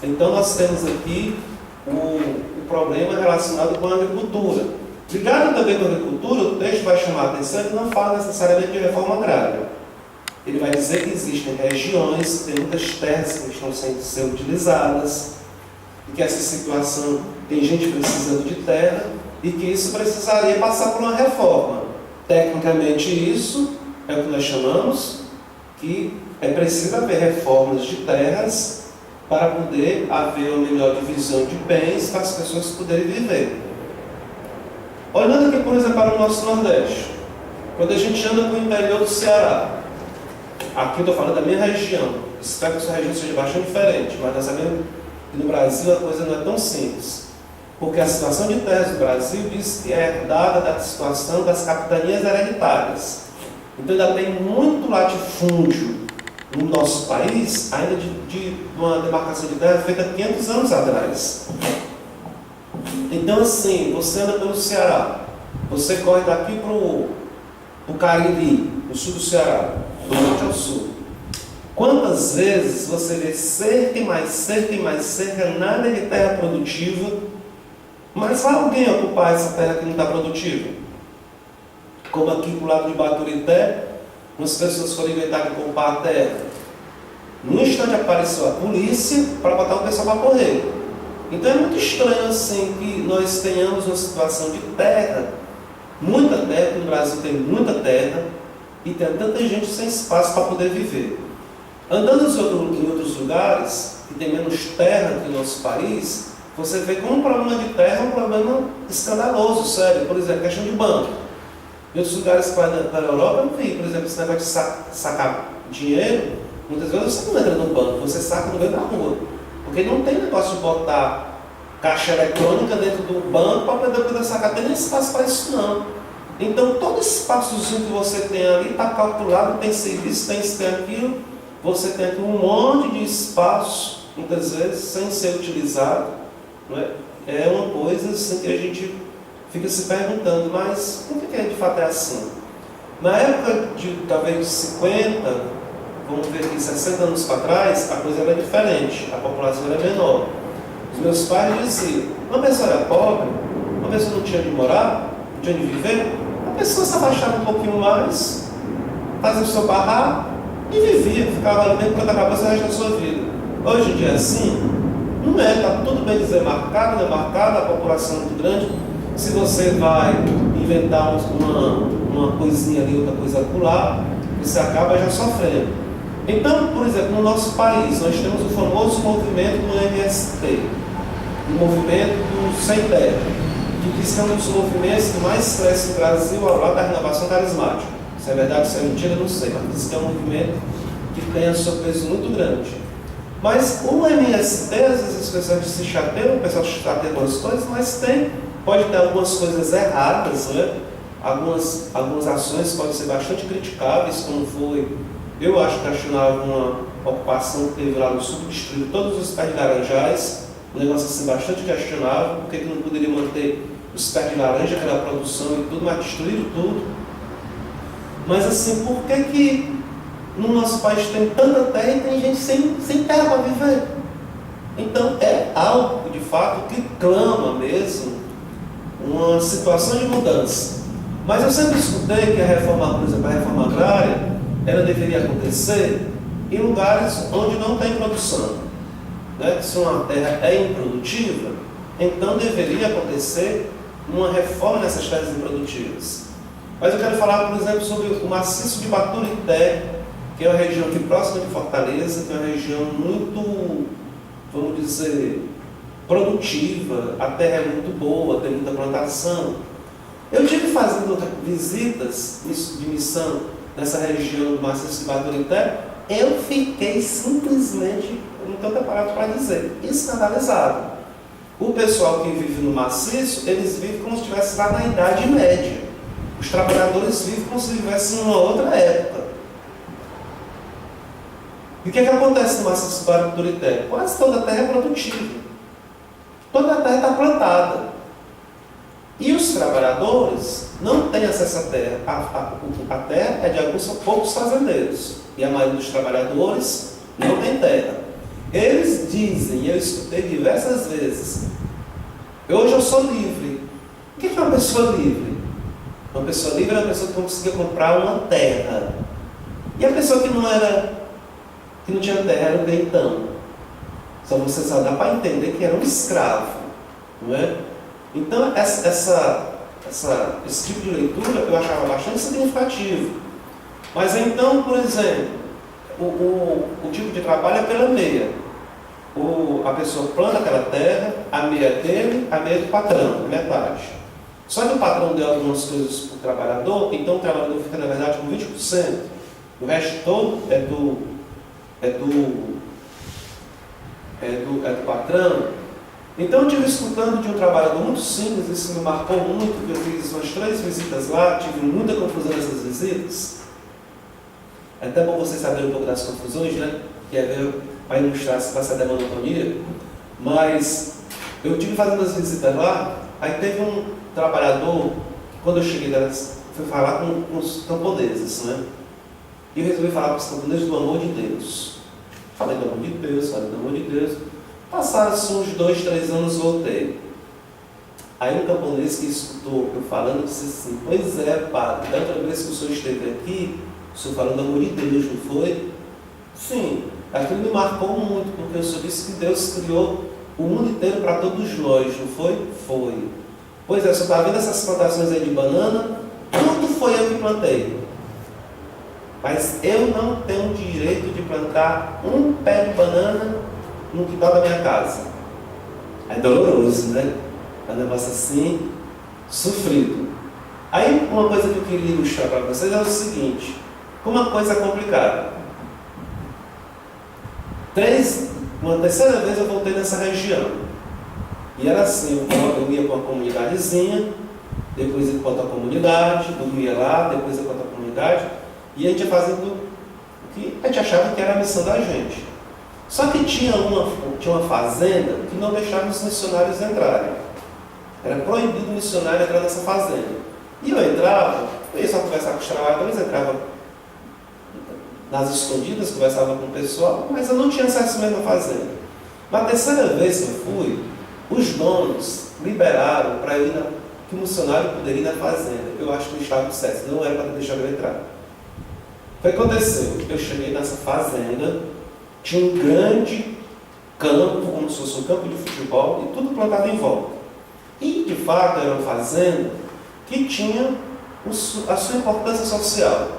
Então nós temos aqui o problema relacionado com a agricultura. Ligado também com a agricultura, o texto vai chamar a atenção que não fala necessariamente de reforma agrária. Ele vai dizer que existem regiões, tem muitas terras que estão sem ser utilizadas, e que essa situação tem gente precisando de terra, e que isso precisaria passar por uma reforma. Tecnicamente isso é o que nós chamamos que é preciso haver reformas de terras para poder haver uma melhor divisão de bens para as pessoas poderem viver. Olhando aqui, por exemplo, para o nosso Nordeste, quando a gente anda para o interior do Ceará, aqui eu estou falando da minha região, espero que a sua região seja bastante diferente, mas nós sabemos que no Brasil a coisa não é tão simples, porque a situação de terras do Brasil diz que é herdada da situação das capitanias hereditárias. Então ainda tem muito latifúndio no nosso país, ainda de uma demarcação de terra feita 500 anos atrás. Então assim, você anda pelo Ceará, você corre daqui para o Cariri, no sul do Ceará, do norte ao sul. Quantas vezes você vê cerca e mais cerca e mais cerca, nada de terra produtiva, mas vai alguém ocupar essa terra que não está produtiva? Como aqui para o lado de Baturité, umas pessoas foram inventar de ocupar a terra. No instante apareceu a polícia para botar o pessoal para correr. Então é muito estranho assim que nós tenhamos uma situação de terra, muita terra, que no Brasil tem muita terra, e tem tanta gente sem espaço para poder viver. Andando em outros lugares, que tem menos terra que o nosso país, você vê como um problema de terra é um problema escandaloso, sério. Por exemplo, questão de banco. Em outros lugares para a Europa, eu não vi, por exemplo, esse negócio de sacar dinheiro, muitas vezes você não entra no banco, você saca no meio da rua. Porque não tem negócio de botar caixa eletrônica dentro do banco para poder sacar. Tem nem espaço para isso não. Então todo espaçozinho que você tem ali está calculado, tem serviço, tem isso, tem aquilo. Você tem aqui um monte de espaço, muitas vezes, sem ser utilizado. Não é? É uma coisa assim que a gente fica se perguntando, mas por que de fato é assim? Na época de talvez de 50, vamos ver aqui, 60 anos para trás, a coisa era diferente, a população era menor. Os meus pais diziam, uma pessoa era pobre, uma pessoa não tinha onde morar, não tinha onde viver, a pessoa se abaixava um pouquinho mais, fazia o seu barraco e vivia, ficava ali mesmo quando acabou o resto da sua vida. Hoje em dia é assim, Não é, está tudo bem demarcado, a população é muito grande. Se você vai inventar uma coisinha ali, outra coisa acolá, você acaba já sofrendo. Então, por exemplo, no nosso país, nós temos o famoso movimento do MST, o movimento do Sem Terra, que diz que é um dos movimentos que mais cresce no Brasil ao lado da renovação carismática. Se é verdade, se é mentira, não sei, mas diz que é um movimento que tem o seu peso muito grande. Mas o MST, às vezes as pessoas se chateiam, o pessoal chateia com as coisas, mas pode ter algumas coisas erradas, né? Algumas ações podem ser bastante criticáveis, como foi, eu acho, questionável uma ocupação que teve lá no sul do distrito, todos os pés de laranjais, um negócio assim bastante questionável, porque que não poderia manter os pés de laranja, aquela produção e tudo, mas destruíram tudo. Mas assim, por que no nosso país tem tanta terra e tem gente sem terra para viver? Então é algo, de fato, que clama mesmo uma situação de mudança. Mas eu sempre escutei que a reforma, por exemplo, a reforma agrária, ela deveria acontecer em lugares onde não tem produção. Né? Se uma terra é improdutiva, então deveria acontecer uma reforma nessas terras improdutivas. Mas eu quero falar, por exemplo, sobre o maciço de Baturité, que é uma região aqui próxima de Fortaleza, que é uma região muito, vamos dizer, produtiva, a terra é muito boa, tem muita plantação. Eu tive fazendo visitas de missão nessa região do maciço de Baturité, eu fiquei simplesmente, não estou preparado para dizer, escandalizado. O pessoal que vive no maciço, eles vivem como se estivesse lá na Idade Média. Os trabalhadores vivem como se vivessem em uma outra época. E o que acontece no maciço de Baturité? Quase toda a terra é produtiva. Toda a terra está plantada. E os trabalhadores não têm acesso à terra. A terra é de alguns poucos fazendeiros. E a maioria dos trabalhadores não tem terra. Eles dizem, e eu escutei diversas vezes, hoje eu sou livre. O que é uma pessoa livre? Uma pessoa livre é uma pessoa que conseguia comprar uma terra. E a pessoa que não tinha terra era o peitão. Só você só dá para entender que era um escravo, não é? Então esse tipo de leitura eu achava bastante significativo. Mas então, por exemplo, o tipo de trabalho é pela meia. A pessoa planta aquela terra, a meia é dele, a meia é do patrão, metade. Só que o patrão deu algumas coisas para o trabalhador, então o trabalhador fica, na verdade, com 20%. O resto todo é do patrão. Então eu estive escutando de um trabalhador muito simples, isso me marcou muito, porque eu fiz umas 3 visitas lá, tive muita confusão nessas visitas. É até bom vocês saberem um pouco das confusões, né? Que é para ilustrar se passa da monotonia. Mas eu estive fazendo as visitas lá, aí teve um trabalhador, quando eu cheguei, fui falar com os camponeses, né? E eu resolvi falar com os camponeses do amor de Deus. Falei do amor de Deus, falei do amor de Deus. Passaram-se uns 2, 3 anos, voltei. Aí um camponês que escutou eu falando disse assim: pois é, padre, da outra vez que o senhor esteve aqui, o senhor falando do amor de Deus, não foi? Sim, aquilo me marcou muito, porque o senhor disse que Deus criou o mundo inteiro para todos nós, não foi? Foi. Pois é, o senhor está vendo essas plantações aí de banana? Tudo foi eu que plantei. Mas eu não tenho o direito de plantar um pé de banana no quintal da minha casa. É doloroso, né? É um negócio assim, sofrido. Aí, uma coisa que eu queria ilustrar para vocês é o seguinte: uma coisa complicada. Uma terceira vez eu voltei nessa região. E era assim, eu ia para uma comunidadezinha, depois ia para outra comunidade, dormia lá, depois ia para outra comunidade, e a gente ia fazendo o que a gente achava que era a missão da gente. Só que tinha uma fazenda que não deixava os missionários entrarem. Era proibido o missionário entrar nessa fazenda. E eu entrava, eu ia só conversar com os trabalhadores, entrava nas escondidas, conversava com o pessoal, mas eu não tinha acesso mesmo à fazenda. Na terceira vez que eu fui, os donos liberaram para eu ir que o missionário poderia ir na fazenda. Eu acho que eu estava certo, não era para deixar eu entrar. O que aconteceu? Eu cheguei nessa fazenda, tinha um grande campo, como se fosse um campo de futebol, e tudo plantado em volta. E, de fato, era uma fazenda que tinha a sua importância social.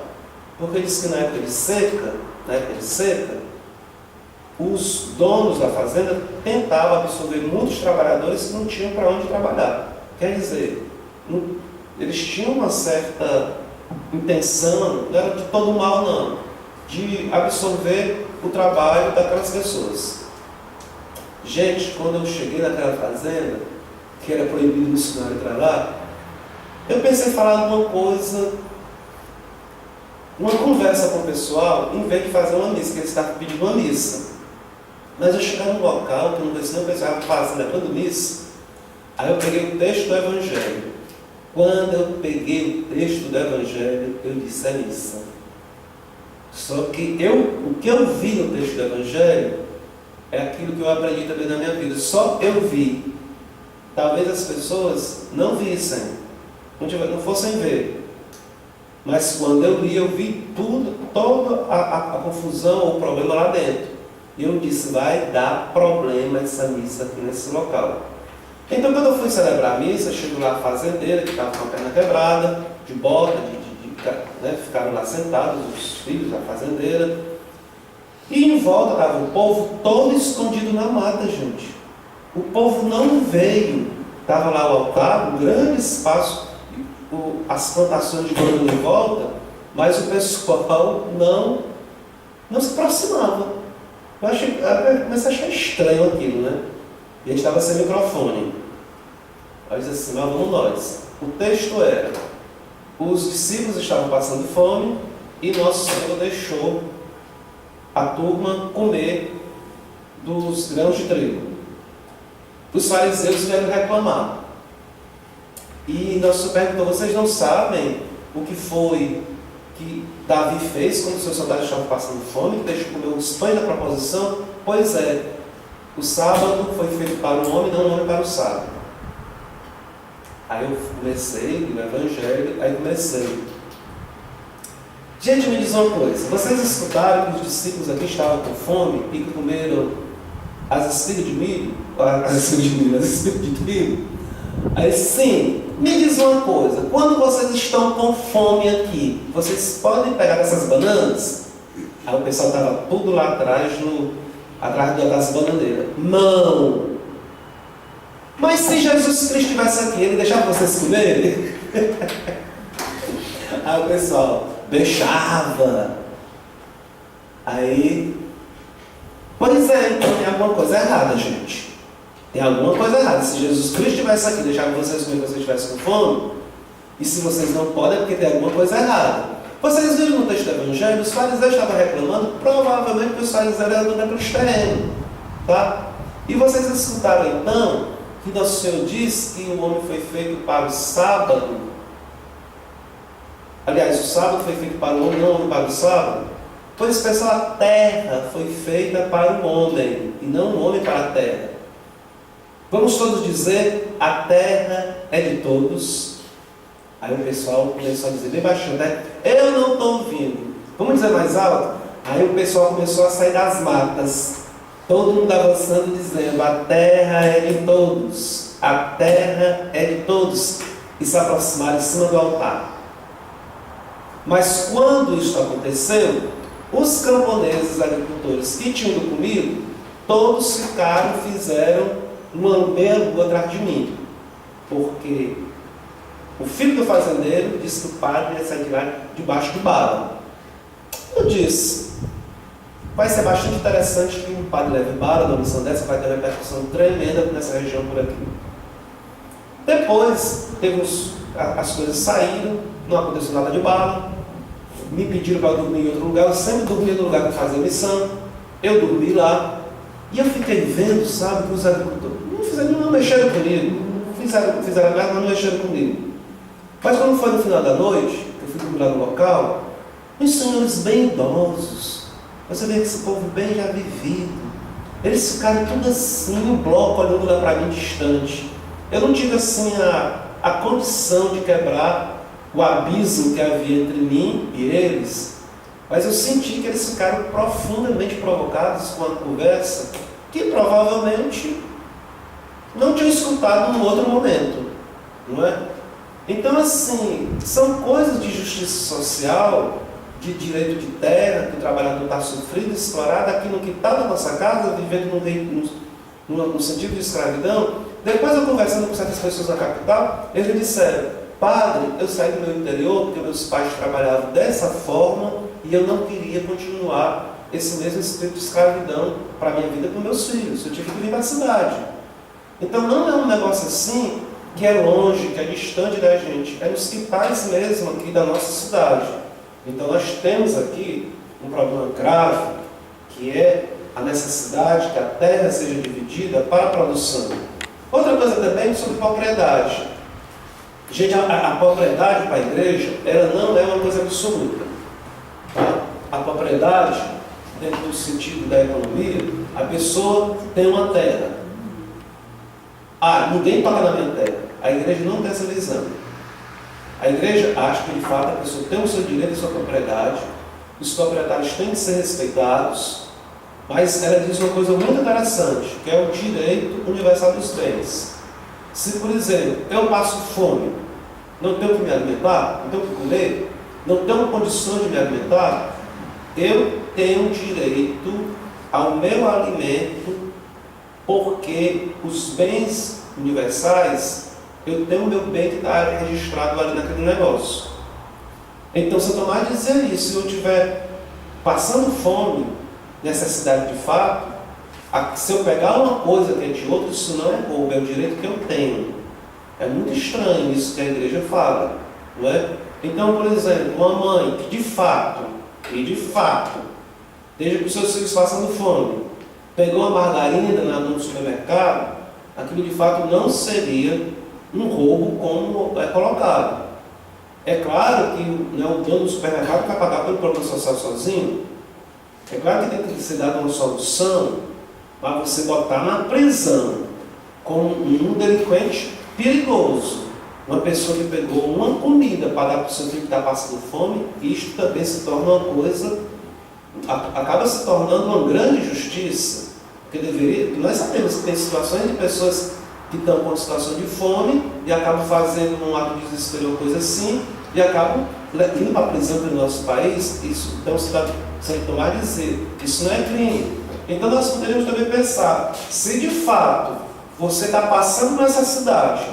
Porque diz que na época de seca, os donos da fazenda tentavam absorver muitos trabalhadores que não tinham para onde trabalhar. Quer dizer, eles tinham uma certa intenção, não era de todo mal não, de absorver o trabalho daquelas pessoas. Gente, quando eu cheguei naquela fazenda, que era proibido o missionário entrar lá, eu pensei em falar alguma coisa, uma conversa com o pessoal, em vez de fazer uma missa, que eles estavam pedindo uma missa. Mas eu cheguei num local que eu não conhecia, eu pensava, fazendo quando missa. Aí eu peguei o texto do Evangelho. Quando eu peguei o texto do Evangelho, eu disse, é missa. Só que o que eu vi no texto do Evangelho é aquilo que eu aprendi também na minha vida. Só eu vi. Talvez as pessoas não vissem, não fossem ver. Mas quando eu li, eu vi toda a confusão ou o problema lá dentro. E eu disse, vai dar problema essa missa aqui nesse local. Então, quando eu fui celebrar a missa, chego lá a fazendeira, que estava com a perna quebrada, de bota, ficaram lá sentados, os filhos da fazendeira. E em volta estava o povo todo escondido na mata, gente. O povo não veio. Estava lá o altar, um grande espaço, as plantações de banana em volta, mas o pessoal não se aproximava. Eu comecei a achar estranho aquilo, né? E a gente estava sem microfone. Aí eu disse assim, mas vamos nós. O texto era, os discípulos estavam passando fome e nosso Senhor deixou a turma comer dos grãos de trigo. Os fariseus vieram reclamar. E nosso Senhor perguntou, vocês não sabem o que foi que Davi fez quando os seus soldados estavam passando fome, que deixou comer os pães da proposição? Pois é, o sábado foi feito para o homem, não o homem para o sábado. Aí eu comecei no Evangelho, Gente, me diz uma coisa, vocês escutaram que os discípulos aqui estavam com fome e que comeram as espigas de milho? As espigas de trigo? Aí sim, me diz uma coisa, quando vocês estão com fome aqui, vocês podem pegar essas bananas? Aí o pessoal estava tudo lá atrás, das bananeiras. Não! Mas se Jesus Cristo estivesse aqui, ele deixava vocês comerem? Aí o pessoal, deixava. Aí, pois é, então tem alguma coisa errada, gente. Tem alguma coisa errada. Se Jesus Cristo estivesse aqui, deixava vocês comer, vocês estivessem com fome, e se vocês não podem, é porque tem alguma coisa errada. Vocês viram no texto do Evangelho, os fariseus estavam reclamando, provavelmente que os fariseus eram daqueles terrenos, tá? E vocês escutaram então, que nosso Senhor diz que o homem foi feito para o sábado. Aliás, o sábado foi feito para o homem, não o homem para o sábado. Pois, pessoal, a terra foi feita para o homem, e não o homem para a terra. Vamos todos dizer, a terra é de todos. Aí o pessoal começou a dizer bem baixinho, né? Eu não estou ouvindo. Vamos dizer mais alto? Aí o pessoal começou a sair das matas. Todo mundo avançando dizendo, a terra é de todos. A terra é de todos. E se aproximaram em cima do altar. Mas quando isso aconteceu, os camponeses, os agricultores que tinham comido, todos fizeram uma meia lua atrás de mim, porque o filho do fazendeiro disse que o padre ia sair de lá debaixo de bala. Eu disse, vai ser bastante interessante que um padre leve bala numa missão dessa, vai ter uma repercussão tremenda nessa região por aqui. Depois, as coisas saíram, não aconteceu nada de bala, me pediram para dormir em outro lugar, eu sempre dormia no lugar que fazia missão, eu dormi lá, e eu fiquei vendo, sabe, que os agricultores não mexeram comigo, fizeram merda, mas não mexeram comigo. Mas quando foi no final da noite, eu fui dormir lá no local, uns senhores bem idosos, você vê que esse povo bem já vivido, eles ficaram tudo assim, um bloco olhando lá para mim distante. Eu não tive assim a condição de quebrar o abismo que havia entre mim e eles, mas eu senti que eles ficaram profundamente provocados com a conversa que provavelmente não tinham escutado num outro momento, não é? Então, assim, são coisas de justiça social, de direito de terra, que o trabalhador está sofrido, explorado, aqui no quintal da nossa casa, vivendo no sentido de escravidão. Depois, eu conversando com certas pessoas na capital, eles me disseram: padre, eu saí do meu interior porque meus pais trabalhavam dessa forma e eu não queria continuar esse mesmo espírito de escravidão para a minha vida e para os meus filhos. Eu tive que vir para a cidade. Então, não é um negócio assim que é longe, que é distante da gente. É nos quintais mesmo aqui da nossa cidade. Então, nós temos aqui um problema grave, que é a necessidade que a terra seja dividida para a produção. Outra coisa também sobre propriedade. Gente, a propriedade para a igreja, ela não é uma coisa absoluta. Tá? A propriedade, dentro do sentido da economia, a pessoa tem uma terra. Ninguém toca na minha terra. A igreja não tem essa visão. A igreja acha que, de fato, a pessoa tem o seu direito e a sua propriedade, os proprietários têm que ser respeitados, mas ela diz uma coisa muito interessante, que é o direito universal dos bens. Se, por exemplo, eu passo fome, não tenho que me alimentar, não tenho que comer, não tenho condições de me alimentar, eu tenho direito ao meu alimento, porque os bens universais, eu tenho o meu bem que está registrado ali naquele negócio. Então, Santo Tomás dizia isso: se eu estiver passando fome, necessidade de fato, se eu pegar uma coisa que é de outro, isso não é roubo, é o direito que eu tenho. É muito estranho isso que a igreja fala, não é? Então, por exemplo, uma mãe que de fato, esteja com seus filhos passando fome, pegou uma margarina no supermercado, aquilo de fato não seria um roubo como é colocado. É claro que o dono do supermercado vai pagar pelo problema social sozinho. É claro que tem que ser dada uma solução para você botar na prisão como um delinquente perigoso. Uma pessoa que pegou uma comida para dar para o seu filho que está passando fome, isto também se torna uma coisa, acaba se tornando uma grande injustiça. Porque nós sabemos que tem situações de pessoas que estão com situação de fome e acabam fazendo um ato de desespero ou coisa assim, e acabam indo para a prisão no nosso país. Isso, então, Santo Tomás dizer, isso não é crime. Então, nós poderíamos também pensar, se de fato você está passando por essa cidade,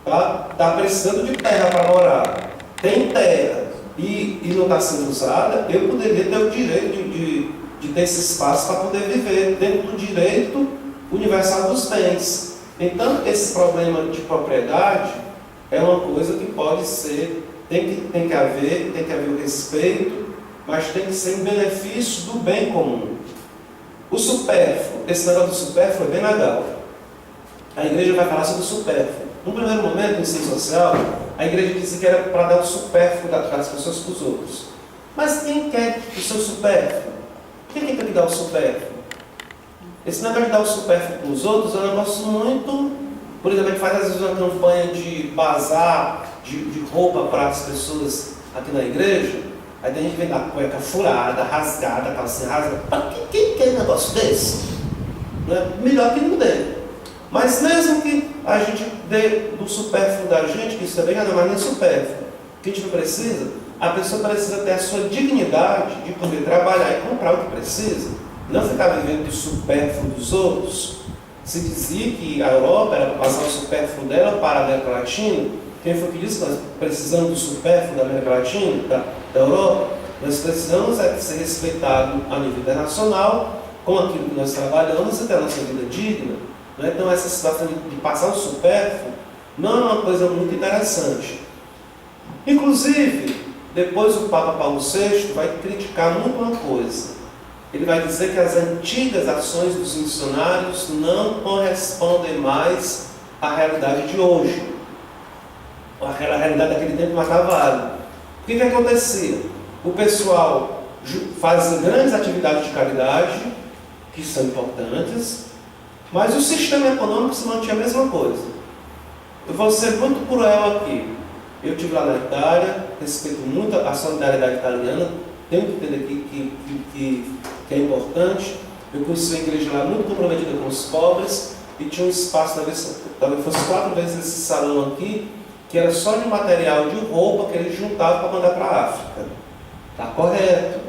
está precisando de terra para morar, tem terra e não está sendo usada, eu poderia ter o direito de ter esse espaço para poder viver dentro do direito universal dos bens. Então, esse problema de propriedade é uma coisa que pode ser, tem que haver o respeito, mas tem que ser em benefício do bem comum. O supérfluo, esse negócio do supérfluo é bem legal. A igreja vai falar sobre o supérfluo. No primeiro momento, no ensino social, a igreja disse que era para dar o supérfluo das pessoas para os outros. Mas quem quer o seu supérfluo? Quem quer que dá o supérfluo? Esse negócio de dar o supérfluo para os outros é um negócio muito... Por exemplo, a gente faz às vezes uma campanha de bazar, de roupa para as pessoas aqui na igreja. Aí a gente vem da cueca furada, rasgada, calcinha rasgada. Para quem quer um negócio desse? Né? Melhor que não dê. Mas mesmo que a gente dê do supérfluo da gente, que isso também não é mais nem supérfluo, o que a gente não precisa, a pessoa precisa ter a sua dignidade de poder trabalhar e comprar o que precisa, não ficar vivendo do supérfluo dos outros. Se dizia que a Europa era para passar o supérfluo dela para a América Latina. Quem foi que disse que nós precisamos do supérfluo da América Latina, da Europa? Nós precisamos ser respeitados a nível internacional, com aquilo que nós trabalhamos e ter a nossa vida digna. Então, essa situação de passar o supérfluo não é uma coisa muito interessante. Inclusive, depois o Papa Paulo VI vai criticar muito uma coisa. Ele vai dizer que as antigas ações dos missionários não correspondem mais à realidade de hoje. Aquela realidade daquele tempo matava válida. O que acontecia? O pessoal fazia grandes atividades de caridade, que são importantes, mas o sistema econômico se mantinha a mesma coisa. Eu vou ser muito cruel aqui. Eu estive lá na Itália, respeito muito a solidariedade italiana, tenho que entender que é importante, Eu conheci uma igreja lá muito comprometida com os pobres e tinha um espaço, talvez fosse 4 vezes esse salão aqui, que era só de material de roupa que eles juntavam para mandar para a África. Está correto,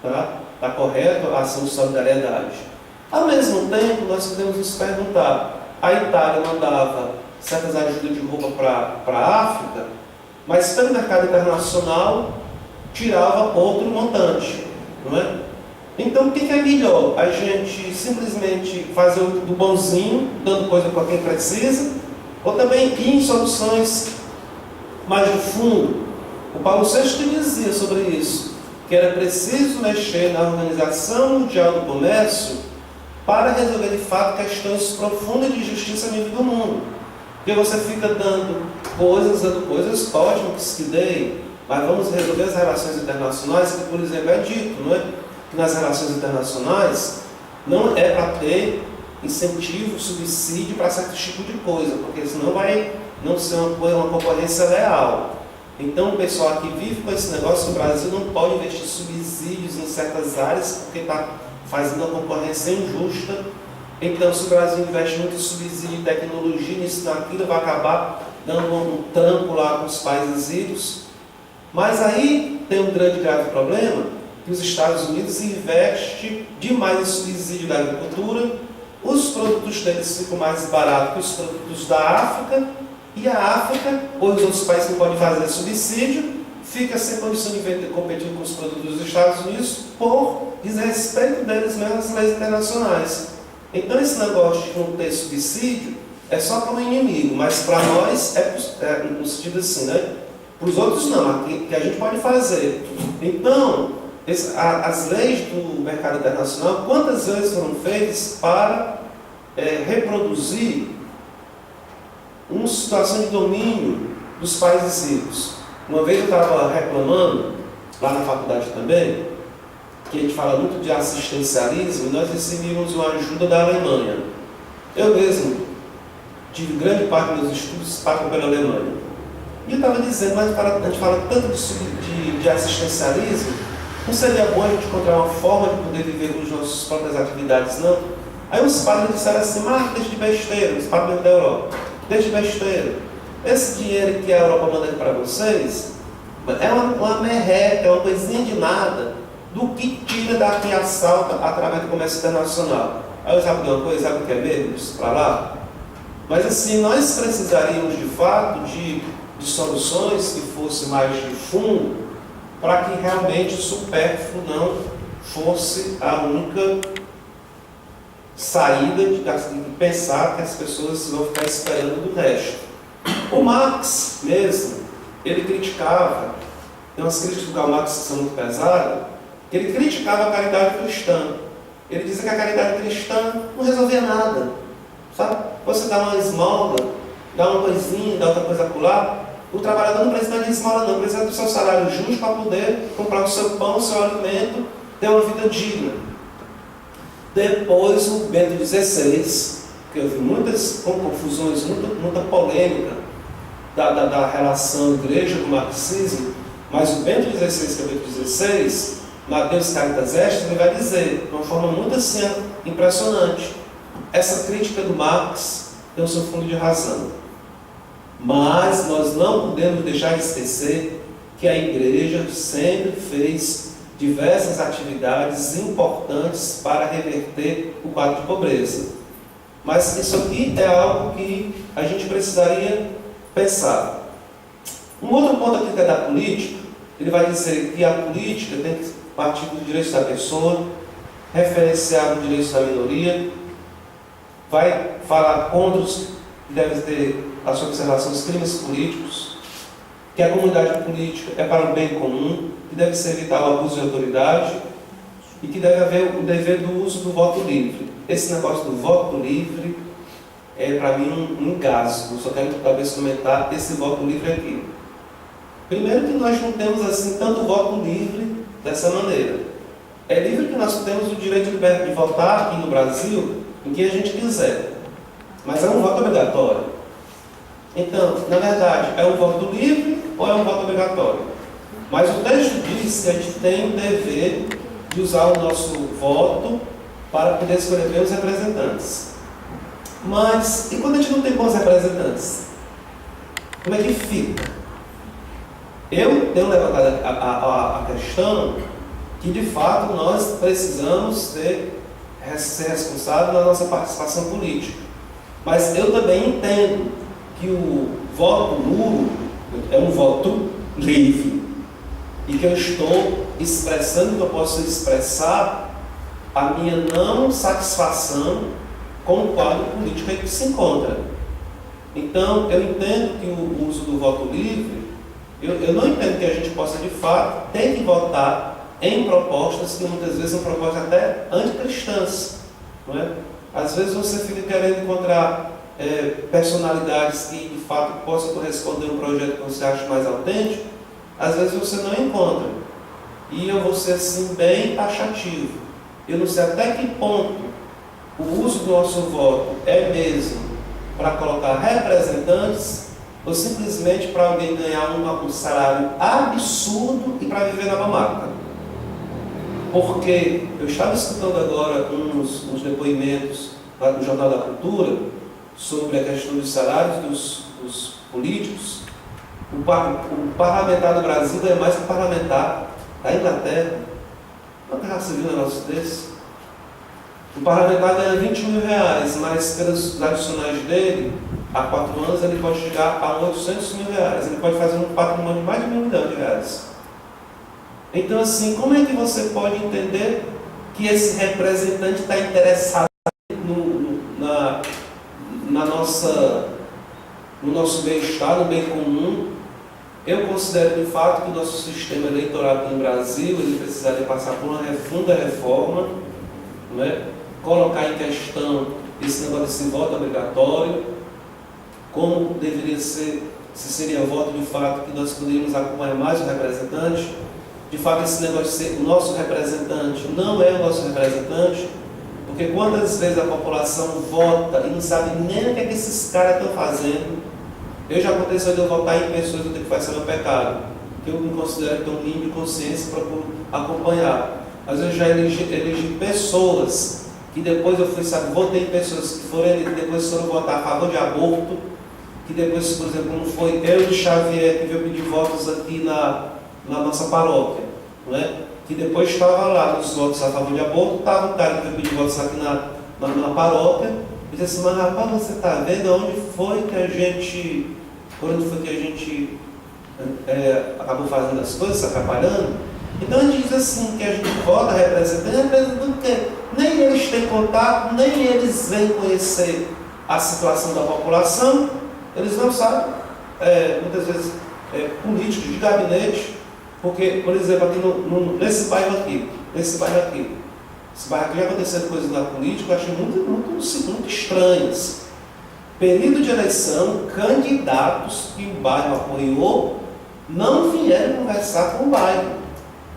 tá? Está correto a ação de solidariedade. Ao mesmo tempo, nós podemos nos perguntar, a Itália mandava certas ajudas de roupa para a África, mas pelo mercado internacional tirava outro montante, não é? Então, o que é melhor? A gente simplesmente fazer do bonzinho, dando coisa para quem precisa, ou também ir em soluções mais do fundo? O Paulo VI dizia sobre isso, que era preciso mexer na Organização Mundial do Comércio para resolver de fato questões profundas de justiça a nível do mundo. Porque você fica dando coisas, ótimo que se dê, mas vamos resolver as relações internacionais, que por exemplo é dito, não é? Que nas relações internacionais não é para ter incentivo, subsídio para certo tipo de coisa, porque senão vai não ser uma concorrência leal. Então o pessoal aqui vive com esse negócio que o Brasil não pode investir subsídios em certas áreas porque está fazendo a concorrência injusta. Então se o Brasil investe muito em subsídio em tecnologia, nisso, naquilo, vai acabar dando um tranco lá com os países ricos. Mas aí tem um grande grave problema, que os Estados Unidos investem demais em subsídio da agricultura, os produtos deles ficam mais baratos que os produtos da África, e a África, ou os outros países que não podem fazer subsídio, fica sem condição de competir com os produtos dos Estados Unidos por desrespeito deles mesmo às leis internacionais. Então esse negócio de não ter subsídio é só para o inimigo, mas para nós é no sentido assim, né? Para os outros não, que a gente pode fazer. Então, as leis do mercado internacional, quantas vezes foram feitas para reproduzir uma situação de domínio dos países ricos? Uma vez eu estava reclamando, lá na faculdade também, que a gente fala muito de assistencialismo, e nós recebíamos uma ajuda da Alemanha. Eu mesmo tive grande parte dos meus estudos pagos pela Alemanha. E eu estava dizendo, mas a gente fala tanto de assistencialismo, não seria bom a gente encontrar uma forma de poder viver com as nossas próprias atividades, não? Aí os padres disseram assim, mas deixa de besteira, os padres da Europa, deixa de besteira. Esse dinheiro que a Europa manda para vocês é uma merreca, é uma coisinha de nada do que tira daqui a assalto através do comércio internacional. Aí eu sabe de uma coisa, sabe o que é mesmo? Isso para lá? Mas assim, nós precisaríamos de fato de soluções que fossem mais de fundo para que realmente o supérfluo não fosse a única saída de pensar que as pessoas vão ficar esperando do resto. O Marx mesmo, ele criticava, tem umas críticas do Karl Marx que são muito pesadas, que ele criticava a caridade cristã. Ele dizia que a caridade cristã não resolvia nada. Sabe? Você dá uma esmola, dá uma coisinha, dá outra coisa acolá. O trabalhador não precisa de esmola não, precisa do seu salário justo para poder comprar o seu pão, o seu alimento, ter uma vida digna. Depois o Bento XVI, que eu vi muitas confusões, muita polêmica da relação igreja com o marxismo, mas o Bento XVI, que é o Bento XVI, Mateus Caritas Est, ele vai dizer, de uma forma muito assim, impressionante, essa crítica do Marx tem o seu fundo de razão. Mas nós não podemos deixar de esquecer que a igreja sempre fez diversas atividades importantes para reverter o quadro de pobreza. Mas isso aqui é algo que a gente precisaria pensar. Um outro ponto aqui que é da política, ele vai dizer que a política tem que partir dos direitos da pessoa, referenciar os direitos da minoria, vai falar contra os que devem ter a sua observação dos crimes políticos, que a comunidade política é para o bem comum, que deve ser evitar o abuso de autoridade e que deve haver o dever do uso do voto livre. Esse negócio do voto livre é para mim um engasgo. Eu só quero talvez comentar esse voto livre aqui. Primeiro que nós não temos assim tanto voto livre dessa maneira. É livre que nós temos o direito de votar aqui no Brasil em quem a gente quiser. Mas é um voto obrigatório. Então, na verdade, é um voto livre ou é um voto obrigatório? Mas o texto diz que a gente tem o dever de usar o nosso voto para poder escolher bem os representantes. Mas, e quando a gente não tem bons representantes? Como é que fica? Eu tenho levantado a questão que, de fato, nós precisamos ser responsáveis na nossa participação política. Mas eu também entendo que o voto nulo é um voto livre e que eu estou expressando, que eu posso expressar a minha não satisfação com o quadro político em que se encontra. Então, eu entendo que o uso do voto livre, eu não entendo que a gente possa, de fato, ter que votar em propostas que muitas vezes são propostas até anticristãs, não é? Às vezes você fica querendo encontrar personalidades que, de fato, possam corresponder a um projeto que você acha mais autêntico, às vezes você não encontra. E eu vou ser, assim, bem taxativo. Eu não sei até que ponto o uso do nosso voto é mesmo para colocar representantes ou simplesmente para alguém ganhar um salário absurdo e para viver na mamaca. Porque eu estava escutando agora uns depoimentos lá no Jornal da Cultura sobre a questão dos salários dos políticos. O parlamentar do Brasil ganha mais que o parlamentar da Inglaterra. Não terá se viu um negócio desse? O parlamentar ganha 20 mil reais, mas pelos adicionais dele, há 4 anos ele pode chegar a 800 mil reais. Ele pode fazer um patrimônio de mais de R$1 milhão. Então, assim, como é que você pode entender que esse representante está interessado no nosso bem-estar, no bem comum? Eu considero, de fato, que o nosso sistema eleitoral aqui no Brasil ele precisaria passar por uma profunda reforma, não é? Colocar em questão esse negócio desse voto obrigatório, como deveria ser, se seria voto de fato que nós poderíamos acompanhar mais o representante. De fato, esse negócio de ser o nosso representante não é o nosso representante, porque quantas vezes a população vota e não sabe nem o que esses caras estão fazendo. Eu já aconteceu de eu votar em pessoas que eu tenho que fazer meu pecado, que eu me considero tão limpo de consciência para acompanhar. Mas eu já elegi pessoas que depois eu fui, votei em pessoas que foram que depois foram votar a favor de aborto, que depois, por exemplo, não foi eu de Xavier que veio pedir votos aqui na nossa paróquia, não é? Que depois estava lá nos votos a favor de aborto, estava um cara que veio pedir votos aqui na paróquia, e disse assim, mas rapaz, você está vendo onde foi que a gente acabou fazendo as coisas, se atrapalhando? Então a gente diz assim, que a gente vota representando porque nem eles têm contato, nem eles vêm conhecer a situação da população, eles não sabem, muitas vezes, políticos de gabinete, porque, por exemplo, aqui nesse bairro aqui, esse bairro aqui já acontecendo coisas na política, eu achei muito estranhas. Período de eleição, candidatos que o bairro apoiou não vieram conversar com o bairro.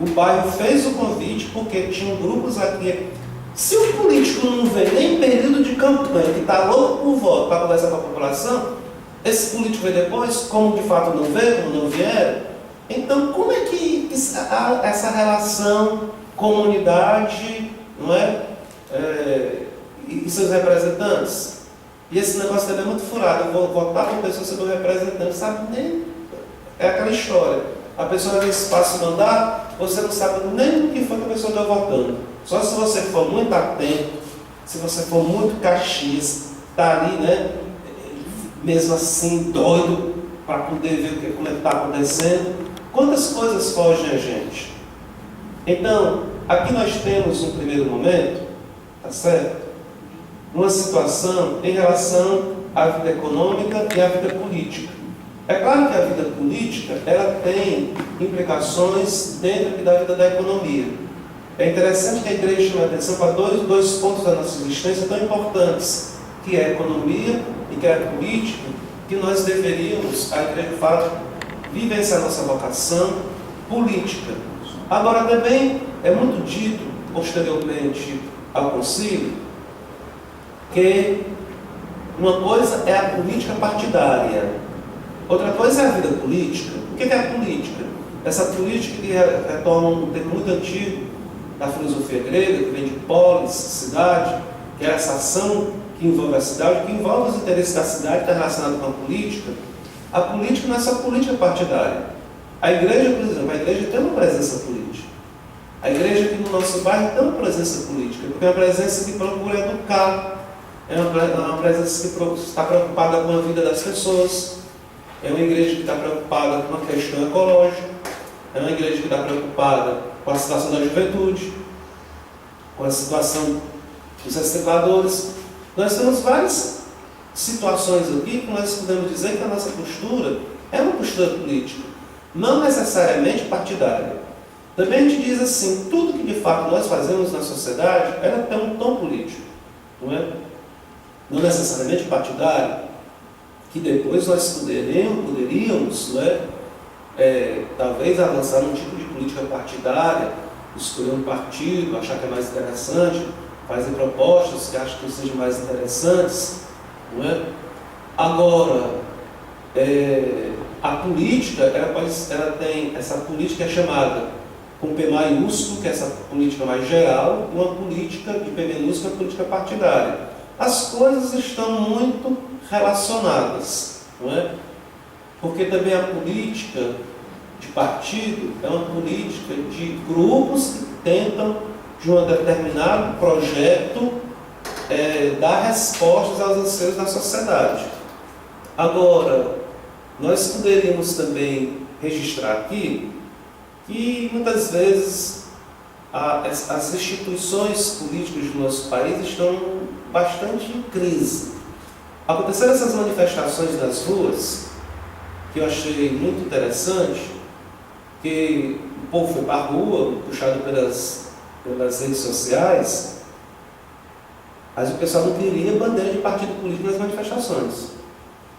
O bairro fez o convite porque tinham grupos aqui. Se o político não vem nem em período de campanha, que está louco por voto para conversar com a população, esse político vem depois, como de fato não veio, como não vieram. Então, como é que essa relação comunidade, não é? E seus representantes? E esse negócio também é muito furado. Eu vou votar para uma pessoa ser meu representante, sabe nem? É aquela história. A pessoa às vezes passa o mandato, você não sabe nem o que foi que a pessoa está votando. Só se você for muito atento, se você for muito caxias, está ali, né? Mesmo assim, doido, para poder ver como é que está acontecendo. Quantas coisas fogem a gente? Então, aqui nós temos, no primeiro momento, tá certo? Uma situação em relação à vida econômica e à vida política. É claro que a vida política, ela tem implicações dentro da vida da economia. É interessante que a igreja chame a atenção para dois pontos da nossa existência tão importantes, que é a economia e que é a política, que nós deveríamos, a igreja fala, vivenciar a nossa vocação política. Agora também é muito dito, posteriormente ao concílio, que uma coisa é a política partidária, outra coisa é a vida política. O que é a política? Essa política que retorna um termo muito antigo, da filosofia grega, que vem de polis, cidade, que é essa ação que envolve a cidade, que envolve os interesses da cidade, está relacionado com a política não é só política partidária. A igreja, por exemplo, a igreja tem uma presença política. A igreja aqui no nosso bairro tem uma presença política, porque é uma presença que procura educar, é uma presença que está preocupada com a vida das pessoas, é uma igreja que está preocupada com a questão ecológica, é uma igreja que está preocupada com a situação da juventude, com a situação dos recicladores. Nós temos várias situações aqui que nós podemos dizer que a nossa postura é uma postura política, não necessariamente partidária. Também a gente diz assim, tudo que de fato nós fazemos na sociedade, ela tem um tom político, não é? Não necessariamente partidário, que depois nós poderíamos, não é? Talvez avançar num tipo de política partidária, escolher um partido, achar que é mais interessante, fazer propostas que acham que sejam mais interessantes, não é? Agora, a política, ela tem essa política chamada com P maiúsculo, que é essa política mais geral, e uma política de P minúsculo, a política partidária. As coisas estão muito relacionadas, não é? Porque também a política de partido é uma política de grupos que tentam, de um determinado projeto, dar respostas aos anseios da sociedade. Agora, nós poderíamos também registrar aqui que muitas vezes as instituições políticas do nosso país estão bastante em crise. Aconteceram essas manifestações nas ruas, que eu achei muito interessante, que o povo foi para a rua, puxado pelas redes sociais, mas o pessoal não queria bandeira de partido político nas manifestações.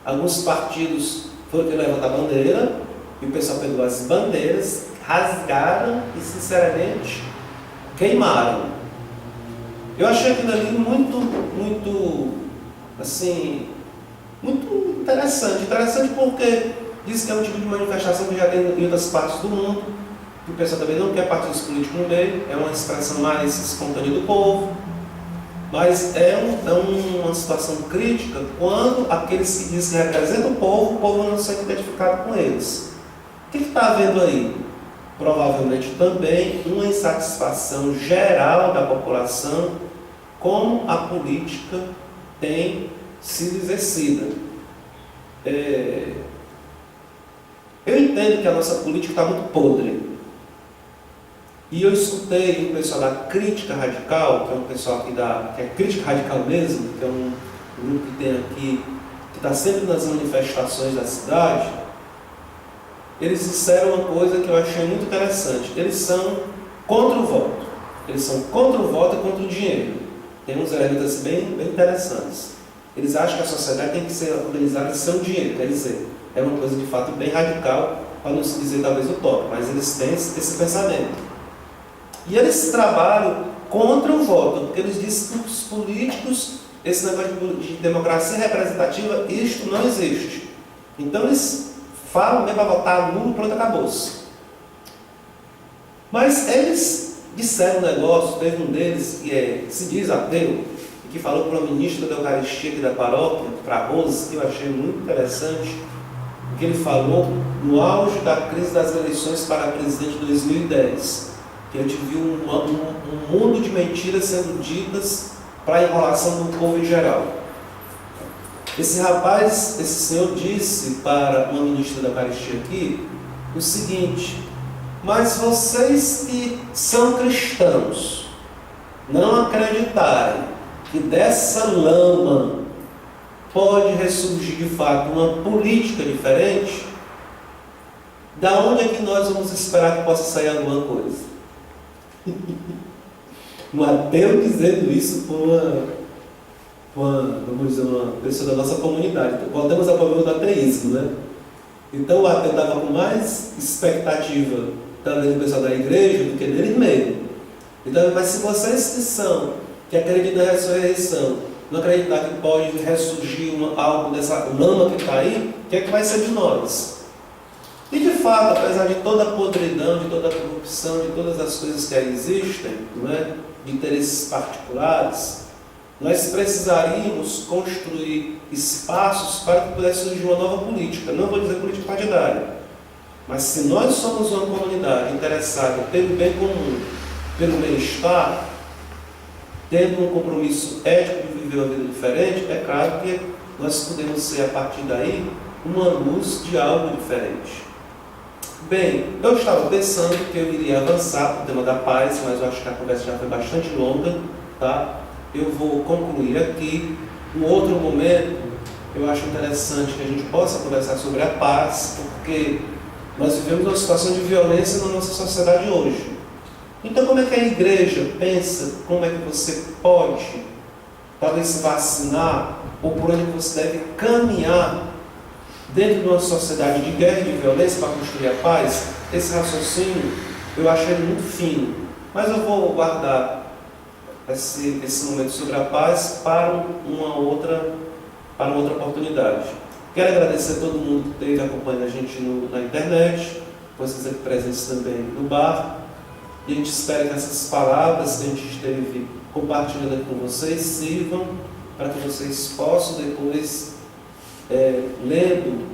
Alguns partidos foram que levantar a bandeira, e o pessoal pegou as bandeiras, rasgaram e, sinceramente, queimaram. Eu achei aquilo ali muito interessante. Interessante porque diz que é um tipo de manifestação que já tem em outras partes do mundo, que o pessoal também não quer partidos políticos no meio, é uma expressão mais espontânea do povo, mas é uma situação crítica quando aqueles que dizem que representam o povo não se sente identificado com eles. O que está havendo aí? Provavelmente também uma insatisfação geral da população como a política tem sido exercida. Eu entendo que a nossa política está muito podre. E eu escutei um pessoal da Crítica Radical, que é um pessoal aqui que é Crítica Radical mesmo, que é um grupo que tem aqui, que está sempre nas manifestações da cidade. Eles disseram uma coisa que eu achei muito interessante. Eles são contra o voto. Eles são contra o voto e contra o dinheiro. Tem uns elementos assim bem interessantes. Eles acham que a sociedade tem que ser organizada sem o dinheiro. Quer dizer, é uma coisa de fato bem radical, para não se dizer talvez utópico, mas eles têm esse pensamento. E eles trabalham contra o voto, porque eles dizem que os políticos, esse negócio de democracia representativa, isto não existe. Então eles falam mesmo para votar nulo, pronto, acabou-se. Mas eles disseram um negócio, teve um deles que se diz ateu, e que falou para o ministro da Eucaristia aqui da paróquia, para a Rose, que eu achei muito interessante, o que ele falou no auge da crise das eleições para presidente de 2010. Que a gente viu um mundo de mentiras sendo ditas para a enrolação do povo em geral. Esse senhor disse para uma ministra da Eucaristia aqui o seguinte: mas vocês que são cristãos não acreditarem que dessa lama pode ressurgir de fato uma política diferente, da onde é que nós vamos esperar que possa sair alguma coisa? Um ateu dizendo isso para uma pessoa da nossa comunidade. Então, voltamos ao problema do ateísmo, né? Então o ateu estava com mais expectativa talvez do pessoal da igreja do que dele mesmo. Então, mas se vocês que acreditam na ressurreição, não acreditar que pode ressurgir algo dessa lama que está aí, o que é que vai ser de nós? E de fato, apesar de toda a podridão, de toda a corrupção, de todas as coisas que aí existem, não é? De interesses particulares, nós precisaríamos construir espaços para que pudesse surgir uma nova política. Não vou dizer política partidária, mas se nós somos uma comunidade interessada pelo bem comum, pelo bem-estar, tendo um compromisso ético de viver uma vida diferente, é claro que nós podemos ser, a partir daí, uma luz de algo diferente. Bem, eu estava pensando que eu iria avançar para o tema da paz, mas eu acho que a conversa já foi bastante longa, tá? Eu vou concluir aqui. Um outro momento, eu acho interessante que a gente possa conversar sobre a paz, porque nós vivemos uma situação de violência na nossa sociedade hoje. Então, como é que a igreja pensa, como é que você pode, talvez, se vacinar, ou por onde você deve caminhar dentro de uma sociedade de guerra e de violência para construir a paz? Esse raciocínio eu achei muito fino, mas eu vou guardar esse momento sobre a paz para uma outra oportunidade. Quero agradecer a todo mundo que esteve acompanhando a gente na internet, vocês aqui presentes também no bar, e a gente espera que essas palavras que a gente esteve compartilhando aqui com vocês sirvam para que vocês possam depois, lendo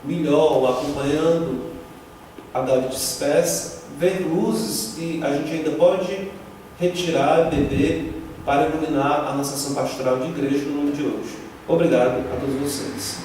melhor, acompanhando a Gabi Dispersa, ver luzes que a gente ainda pode retirar, beber, para iluminar a nossa ação pastoral de igreja no mundo de hoje. Obrigado a todos vocês.